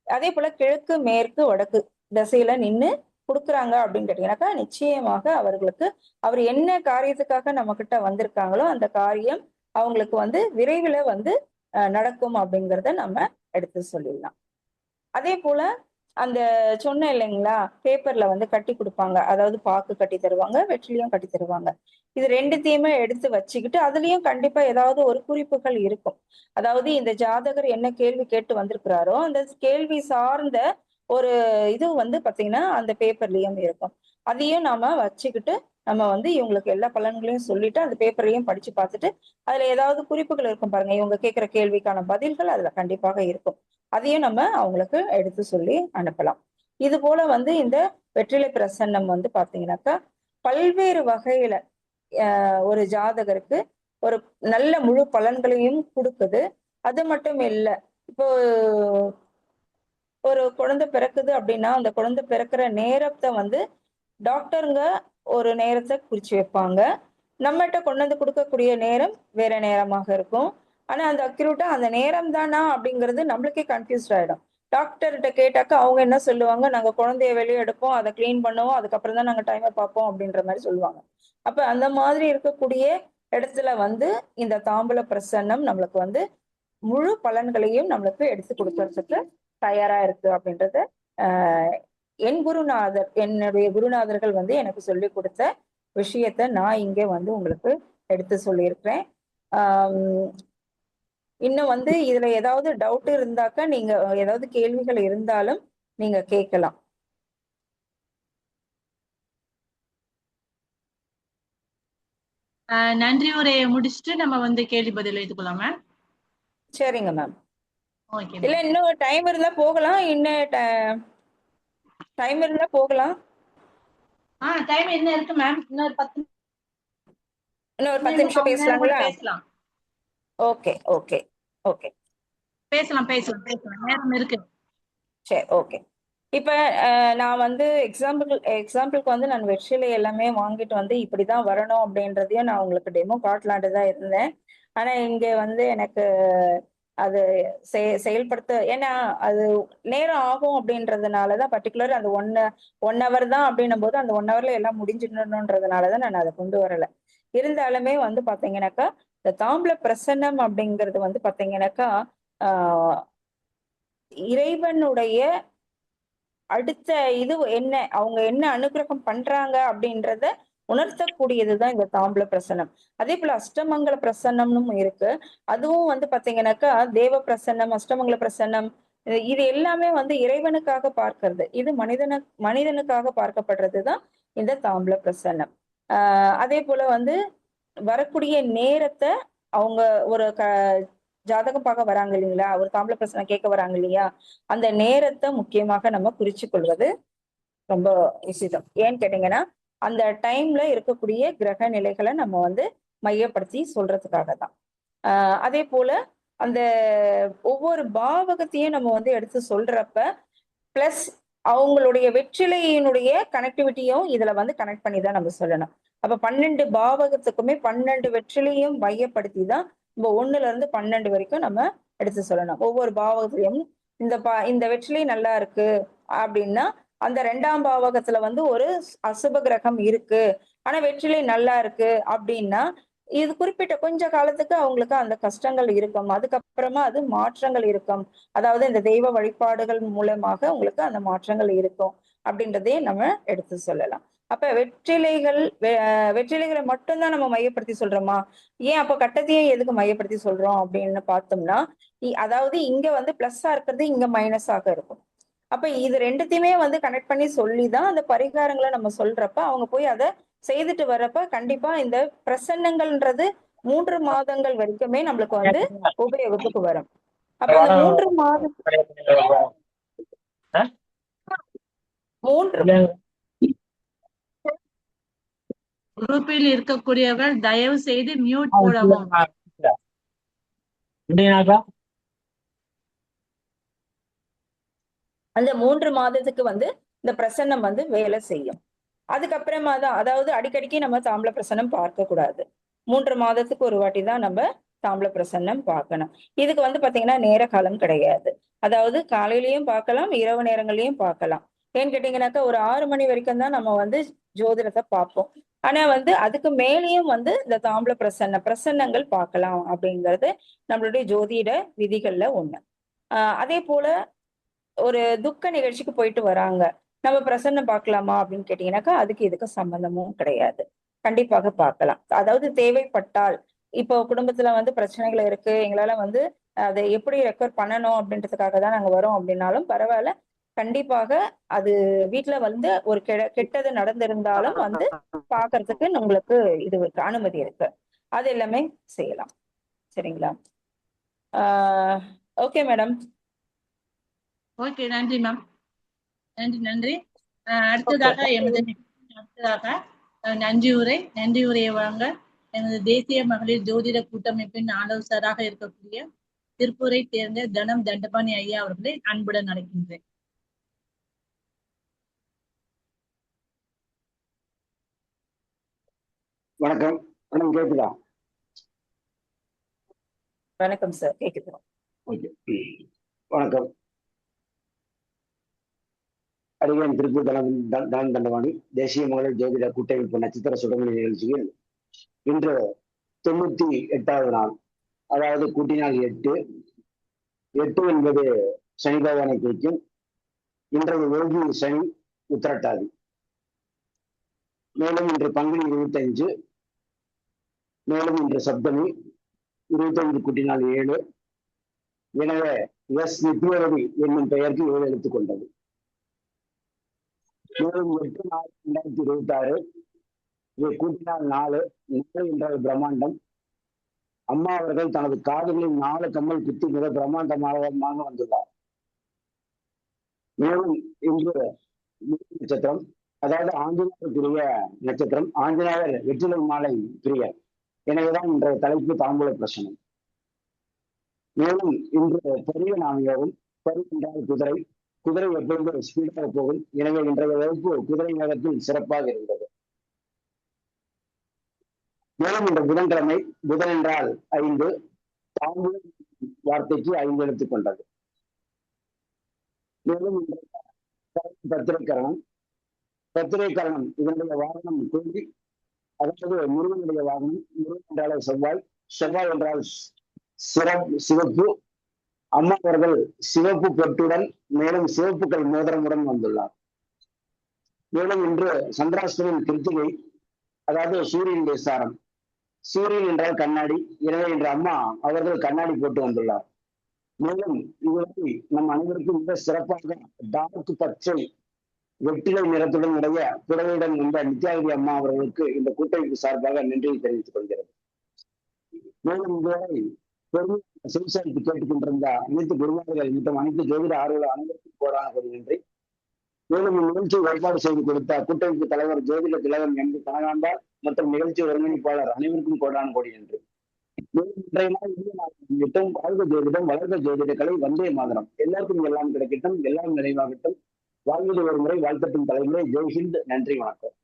Speaker 5: அதே போல கிழக்கு மேற்கு வடக்கு திசையில நின்று கொடுக்குறாங்க அப்படின்னு கேட்டீங்கன்னாக்கா நிச்சயமாக அவர்களுக்கு அவர் என்ன காரியத்துக்காக நம்ம கிட்ட வந்திருக்காங்களோ அந்த காரியம் அவங்களுக்கு வந்து விரைவில் வந்து நடக்கும் அப்படிங்கிறத நம்ம எடுத்து சொல்லிடலாம். அதே போல அந்த சொன்னேன் இல்லைங்களா, பேப்பர்ல வந்து கட்டி கொடுப்பாங்க. அதாவது பாக்கு கட்டி தருவாங்க, வெற்றிலையும் கட்டி தருவாங்க. இது ரெண்டுத்தையுமே எடுத்து வச்சுக்கிட்டு அதுலயும் கண்டிப்பா ஏதாவது ஒரு குறிப்புகள் இருக்கும். அதாவது இந்த ஜாதகர் என்ன கேள்வி கேட்டு வந்திருக்கிறாரோ அந்த கேள்வி சார்ந்த ஒரு இது வந்து பாத்தீங்கன்னா அந்த பேப்பர்லயும் இருக்கும். அதையும் நாம வச்சுக்கிட்டு நம்ம வந்து இவங்களுக்கு எல்லா பலன்களையும் சொல்லிட்டு அந்த பேப்பரையும் படிச்சு பார்த்துட்டு அதுல ஏதாவது குறிப்புகள் இருக்கும் பாருங்க, இவங்க கேட்கிற கேள்விக்கான பதில்கள் அதுல கண்டிப்பாக இருக்கும். அதையும் நம்ம அவங்களுக்கு எடுத்து சொல்லி அனுப்பலாம். இது போல வந்து இந்த வெற்றிலை பிரசன்னம் வந்து பாத்தீங்கன்னாக்கா பல்வேறு வகையில ஒரு ஜாதகருக்கு ஒரு நல்ல முழு பலன்களையும் கொடுக்குது. அது மட்டும் இல்ல, இப்போ ஒரு குழந்தை பிறக்குது அப்படின்னா அந்த குழந்தை பிறக்கிற நேரத்தை வந்து டாக்டருங்க ஒரு நேரத்தை குறிச்சு வைப்பாங்க. நம்மகிட்ட கொண்டு வந்து கொடுக்கக்கூடிய நேரம் வேற நேரமாக இருக்கும். ஆனா அந்த அக்யூரேட்டா அந்த நேரம் தானா அப்படிங்கிறது நம்மளுக்கே கன்ஃபியூஸ்ட் ஆயிடும். டாக்டர்கிட்ட கேட்டாக்கா அவங்க என்ன சொல்லுவாங்க, நாங்க குழந்தைய வெளியே எடுப்போம், அதை கிளீன் பண்ணுவோம், அதுக்கப்புறம் தான் நாங்க டைமை பார்ப்போம் அப்படின்ற மாதிரி சொல்லுவாங்க. அப்ப அந்த மாதிரி இருக்கக்கூடிய இடத்துல வந்து இந்த தாம்பூல பிரசன்னம் நம்மளுக்கு வந்து முழு பலன்களையும் நம்மளுக்கு எடுத்து கொடுக்கறதுக்கு தயாரா இருக்கு அப்படின்றத என்னுடைய குருநாதர்கள் வந்து எனக்கு சொல்லி கொடுத்த விஷயத்த நான் இங்க வந்து உங்களுக்கு எடுத்து சொல்லியிருக்கிறேன். இன்னும் வந்து இதுல ஏதாவது டவுட் இருந்தாக்கா நீங்க ஏதாவது கேள்விகள் இருந்தாலும் நீங்க கேட்கலாம்.
Speaker 1: நன்றி உரையை முடிச்சுட்டு நம்ம வந்து கேள்வி பதில் எடுத்துக்கலாமா?
Speaker 5: சரிங்க மேம்.
Speaker 1: ஓகே.
Speaker 5: இல்ல இன்னும் டைம் இருந்தா போகலாம். டைம் இருந்தா போகலாம்.
Speaker 1: டைம் என்ன இருக்கு மேம்? இன்னொரு 10
Speaker 5: நிமிஷம் பேசலாங்களா?
Speaker 1: பேசலாம்.
Speaker 5: ஓகே ஓகே ஓகே,
Speaker 1: பேசலாம். நேரம் இருக்கு.
Speaker 5: சரி, ஓகே. இப்ப நான் வந்து எக்ஸாம்பிளுக்கு வந்து நான் வெற்றிலை எல்லாமே வாங்கிட்டு வந்து இப்படிதான் வரணும் அப்படின்றதையும் நான் உங்களுக்கு டெமோ காட்டலான்ட்டு தான் இருந்தேன். ஆனா இங்க வந்து எனக்கு அது செயல்படுத்த, ஏன்னா அது நேரம் ஆகும் அப்படின்றதுனாலதான் பர்டிகுலர் அந்த ஒன் ஹவர் தான் அப்படின்னும் போது அந்த 1 ஹவர்ல எல்லாம் முடிஞ்சிடணுன்றதுனாலதான் நான் அதை கொண்டு வரல. இருந்தாலுமே வந்து பாத்தீங்கன்னாக்கா இந்த தாம்பூல பிரசன்னம் அப்படிங்கிறது வந்து பாத்தீங்கன்னாக்கா ஆஹ் இறைவனுடைய அடுத்த இது என்ன, அவங்க என்ன அனுகிரகம் பண்றாங்க அப்படின்றத உணர்த்தக்கூடியதுதான் இந்த தாம்பூல பிரசன்னம். அதே போல அஷ்டமங்கல பிரசன்னம்னு இருக்கு. அதுவும் வந்து பாத்தீங்கன்னாக்கா தேவ பிரசன்னம், அஷ்டமங்கல பிரசன்னம், இது எல்லாமே வந்து இறைவனுக்காக பார்க்கிறது. இது மனிதனுக்காக பார்க்கப்படுறதுதான் இந்த தாம்பூல பிரசன்னம். அதே போல வந்து வரக்கூடிய நேரத்தை அவங்க ஒரு ஜாதகம் பார்க்க வராங்க இல்லைங்களா, ஒரு தாம்பூல பிரசனம் கேட்க வராங்க இல்லையா, அந்த நேரத்தை முக்கியமாக நம்ம குறிச்சு கொள்வது ரொம்ப உசிதம். ஏன்னு கேட்டீங்கன்னா அந்த டைம்ல இருக்கக்கூடிய கிரக நிலைகளை நம்ம வந்து மையப்படுத்தி சொல்றதுக்காக தான். அதே போல அந்த ஒவ்வொரு பாவகத்தையும் நம்ம வந்து எடுத்து சொல்றப்ப பிளஸ் அவங்களுடைய வெற்றிலையினுடைய கனெக்டிவிட்டியும் இதுல வந்து கனெக்ட் பண்ணி தான் நம்ம சொல்லணும். அப்ப 12 பாவகத்துக்குமே 12 வெற்றிலையும் மையப்படுத்தி தான் நம்ம 1ல இருந்து 12 வரைக்கும் நம்ம எடுத்து சொல்லணும். ஒவ்வொரு பாவகத்திலையும் இந்த வெற்றிலை நல்லா இருக்கு அப்படின்னா அந்த 2ஆம் பாவகத்துல வந்து ஒரு அசுப கிரகம் இருக்கு, ஆனா வெற்றிலை நல்லா இருக்கு அப்படின்னா இது குறிப்பிட்ட கொஞ்ச காலத்துக்கு அவங்களுக்கு அந்த கஷ்டங்கள் இருக்கும், அதுக்கப்புறமா அது மாற்றங்கள் இருக்கும். அதாவது இந்த தெய்வ வழிபாடுகள் மூலமாக உங்களுக்கு அந்த மாற்றங்கள் இருக்கும் அப்படின்றதே நம்ம எடுத்து சொல்லலாம். அப்ப வெற்றிலைகளை மட்டும்தான் நம்ம மையப்படுத்தி சொல்றோமா? ஏன் அப்ப கட்டத்தையே எதுக்கு மையப்படுத்தி சொல்றோம் அப்படின்னு பார்த்தோம்னா, அதாவது இங்க வந்து பிளஸ்ஸா இருக்கிறது இங்க மைனஸாக இருக்கும். அப்ப இது ரெண்டுத்தையுமே வந்து கனெக்ட் பண்ணி சொல்லிதான் அந்த பரிகாரங்களை நம்ம சொல்றப்ப அவங்க போய் அதை செய்துட்டு வர்றப்ப கண்டிப்பா இந்த பிரசன்னங்கள்ன்றது 3 மாதங்கள் வரைக்குமே நம்மளுக்கு வந்து உபயோகத்துக்கு வரும். அப்ப அந்த 3 மாதம்
Speaker 1: குரூப்பில் இருக்கக்கூடியவர்கள் தயவு செய்து மியூட் போடவும்.
Speaker 5: அந்த 3 மாதத்துக்கு வந்து இந்த பிரசன்னம் வந்து வேலை செய்யும். அதுக்கப்புறமா தான், அதாவது அடிக்கடிக்கு நம்ம தாம்பூல பிரசன்னம் பார்க்க கூடாது. 3 மாதத்துக்கு ஒரு வாட்டி தான் நம்ம தாம்பூல பிரசன்னம் பார்க்கணும். இதுக்கு வந்து பாத்தீங்கன்னா நேர காலம் கிடையாது. அதாவது காலையிலயும் பார்க்கலாம், இரவு நேரங்களையும் பார்க்கலாம். ஏன்னு கேட்டீங்கன்னாக்கா ஒரு 6 மணி வரைக்கும் தான் நம்ம வந்து ஜோதிடத்தை பார்ப்போம். ஆனா வந்து அதுக்கு மேலேயும் வந்து இந்த தாம்பூல பிரசன்னங்கள் பார்க்கலாம் அப்படிங்கிறது நம்மளுடைய ஜோதிட விதிகள்ல ஒண்ணு. அதே போல ஒரு துக்க நிகழ்ச்சிக்கு போயிட்டு வராங்க, நம்ம பிரசன்னம் பார்க்கலாமா அப்படின்னு கேட்டீங்கன்னாக்கா அதுக்கு இதுக்கு சம்பந்தமும் கிடையாது, கண்டிப்பாக பார்க்கலாம். அதாவது தேவைப்பட்டால், இப்போ குடும்பத்துல வந்து பிரச்சனைகள் இருக்கு, எங்களால வந்து அதை எப்படி ரெக்கவர் பண்ணணும் அப்படின்றதுக்காக தான் நாங்க வரோம் அப்படின்னாலும் பரவாயில்ல, கண்டிப்பாக அது வீட்டுல வந்து ஒரு கெட்டது நடந்திருந்தாலும் வந்து பாக்குறதுக்கு உங்களுக்கு இது இருக்கு, அனுமதி இருக்கு, அது எல்லாமே செய்யலாம். சரிங்களா? Okay madam.
Speaker 1: ஓகே, நன்றி மேம். நன்றி. அடுத்ததாக நன்றி உரையை வழங்க எனது தேசிய மகளிர் ஜோதிட கூட்டமைப்பின் ஆலோசகராக இருக்கக்கூடிய திருப்பூரை தேர்ந்த தனம் தண்டபாணி ஐயா அவர்களை அன்புடன் அழைக்கின்றேன்.
Speaker 3: வணக்கம். கேக்குதா?
Speaker 5: வணக்கம் சார், கேக்குது.
Speaker 3: வணக்கம். அடியேன் திருப்பூர் தனம் தண்டபாணி, தேசிய மகளிர் ஜோதிட கூட்டமைப்பு நட்சத்திர சுடமணி நிகழ்ச்சியில் இன்று 98வது நாள், அதாவது கூட்டினால் 8 என்பது சனி பகவானை குறிக்கும். இன்றைய யோகி சனி உத்திரட்டாதி. மேலும் இன்று பங்குனி 25, மேலும் இன்று சப்தமி 25 கூட்டினால் 7. எனவே எஸ் நித்யவதி என்னும் பெயருக்கு 7 எழுத்துக் கொண்டது. மேலும் 8/4/2026 இதை கூட்டினால் 4 என்ற பிரம்மாண்டம். அம்மா அவர்கள் தனது காதுகளில் 4 கம்மல் குத்தி மிக பிரம்மாண்டமாக வந்துள்ளார். மேலும் இன்று நட்சத்திரம், அதாவது ஆஞ்சநேயருக்குரிய நட்சத்திரம், ஆஞ்சநேயர் வெற்றிலை மாலை பிரியர். எனவேதான் இன்றைய தலைப்பு தாம்பூல பிரசனம். மேலும் இன்று பெரிய நாமயோகம். பரி என்றால் குதிரை. குதிரை எப்பொழுதும் ஸ்பீடாக போகும். எனவே இன்றைய வகுப்பு குதிரை வேகத்தில் சிறப்பாக இருந்தது. மேலும் இந்த புதன்கிழமை, புதன் என்றால் 5, தாம்பூலம் வார்த்தைக்கு 5 எழுத்து கொண்டது. மேலும் பத்திரைக்கரணம் இதனுடைய வாகனம் கோழி, அதாவது முருகனுடைய வாகனம். முருகன் என்றால் செவ்வாய், செவ்வாய் என்றால் சிவப்பு. அம்மா அவர்கள் சிவப்பு பொட்டுடன் மேலும் சிவப்புக்கள் மோதிரமுடன் வந்துள்ளார். மேலும் இன்று சந்திராஷ்டமின் கிருத்திகை, அதாவது சூரியனுடைய சாரம். சூரியன் என்றால் கண்ணாடி, எனவே இன்று அம்மா அவர்கள் கண்ணாடி போட்டு வந்துள்ளார். மேலும் இதுவரை நம் அனைவருக்கும் மிக சிறப்பாக டார்க் பச்சை வெற்றிலை நிறத்துடன் உடைய புடவையுடன் வந்த நித்யாவதி அம்மா அவர்களுக்கு இந்த கூட்டமைப்பு சார்பாக நன்றியை தெரிவித்துக் கொள்கிறது. மேலும் இதுவரை பெருமை சிவசாரிக்கு கேட்டுக்கொண்டிருந்த அனைத்து குருமார்கள் மற்றும் அனைத்து ஜோதிட ஆர்வலர் அனைவருக்கும் கோடான கோடி நன்றி. மேலும் இந்நிகழ்ச்சியை ஏற்பாடு செய்து கொடுத்த கூட்டமைப்பு தலைவர் ஜோதிட திலகன் எம் கனகாம்பாள் மற்றும் நிகழ்ச்சி ஒருங்கிணைப்பாளர் அனைவருக்கும் கோடான கோடி நன்றி. மேலும் இன்றைய நாள் விட்டும் வாழ்க ஜோதிடம், வளர்க ஜோதிட கலை, வந்தே மாதரம். எல்லாருக்கும் எல்லாம் கிடைக்கட்டும், எல்லாம் நிறைவாகட்டும். வாழ்வது ஒரு முறை, வாழ்த்தட்டும் தலைமுறை. ஜெய்ஹிந்த். நன்றி, வணக்கம்.